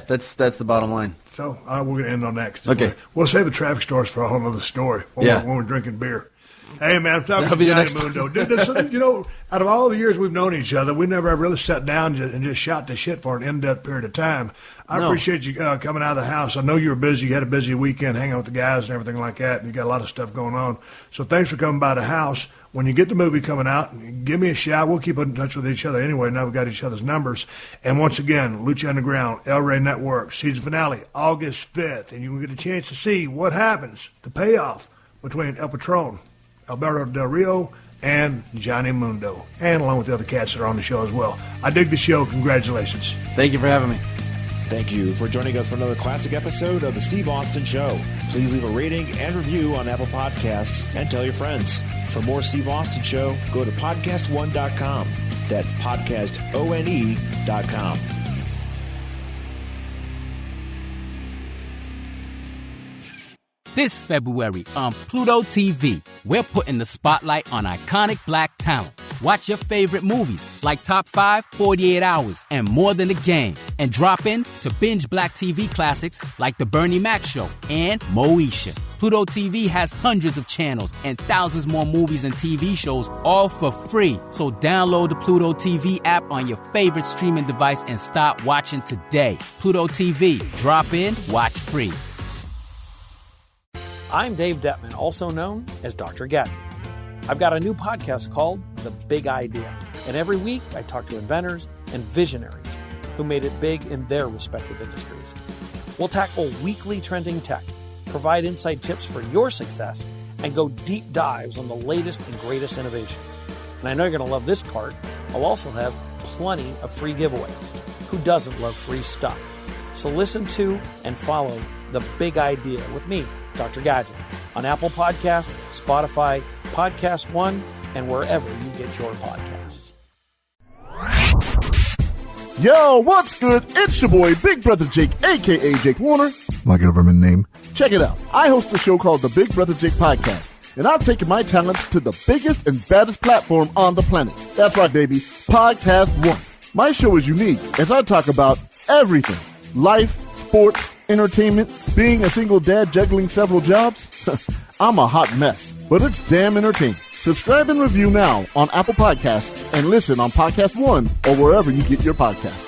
That's the bottom line. So we're going to end on that. Okay. We'll save the traffic stories for a whole other story when we're drinking beer. Hey, man, I'm talking to Johnny Mundo. Dude, out of all the years we've known each other, we never really sat down and just shot the shit for an in-depth period of time. I appreciate you coming out of the house. I know you were busy. You had a busy weekend hanging out with the guys and everything like that, and you got a lot of stuff going on. So thanks for coming by the house. When you get the movie coming out, give me a shout. We'll keep in touch with each other anyway. Now we've got each other's numbers. And once again, Lucha Underground, El Rey Network, season finale, August 5th. And you will get a chance to see what happens, the payoff between El Patron, Alberto Del Rio, and Johnny Mundo, and along with the other cats that are on the show as well. I dig the show. Congratulations. Thank you for having me. Thank you for joining us for another classic episode of The Steve Austin Show. Please leave a rating and review on Apple Podcasts and tell your friends. For more Steve Austin Show, go to PodcastOne.com. That's PodcastOne.com. This February on Pluto TV, we're putting the spotlight on iconic black talent. Watch your favorite movies like Top 5, 48 Hours, and More Than a Game. And drop in to binge black TV classics like The Bernie Mac Show and Moesha. Pluto TV has hundreds of channels and thousands more movies and TV shows, all for free. So download the Pluto TV app on your favorite streaming device and start watching today. Pluto TV. Drop in, watch free. I'm Dave Detman, also known as Dr. Gadget. I've got a new podcast called The Big Idea, and every week I talk to inventors and visionaries who made it big in their respective industries. We'll tackle weekly trending tech, provide inside tips for your success, and go deep dives on the latest and greatest innovations. And I know you're going to love this part. I'll also have plenty of free giveaways. Who doesn't love free stuff? So listen to and follow The Big Idea with me, Dr. Gadget, on Apple Podcasts, Spotify, PodcastOne, and wherever you get your podcasts. Yo, what's good? It's your boy, Big Brother Jake, a.k.a. Jake Warner, my government name. Check it out. I host a show called The Big Brother Jake Podcast, and I've taken my talents to the biggest and baddest platform on the planet. That's right, baby, PodcastOne. My show is unique as I talk about everything. Life, sports, entertainment, being a single dad juggling several jobs. I'm a hot mess, but it's damn entertaining. Subscribe and review now on Apple Podcasts and listen on PodcastOne or wherever you get your podcasts.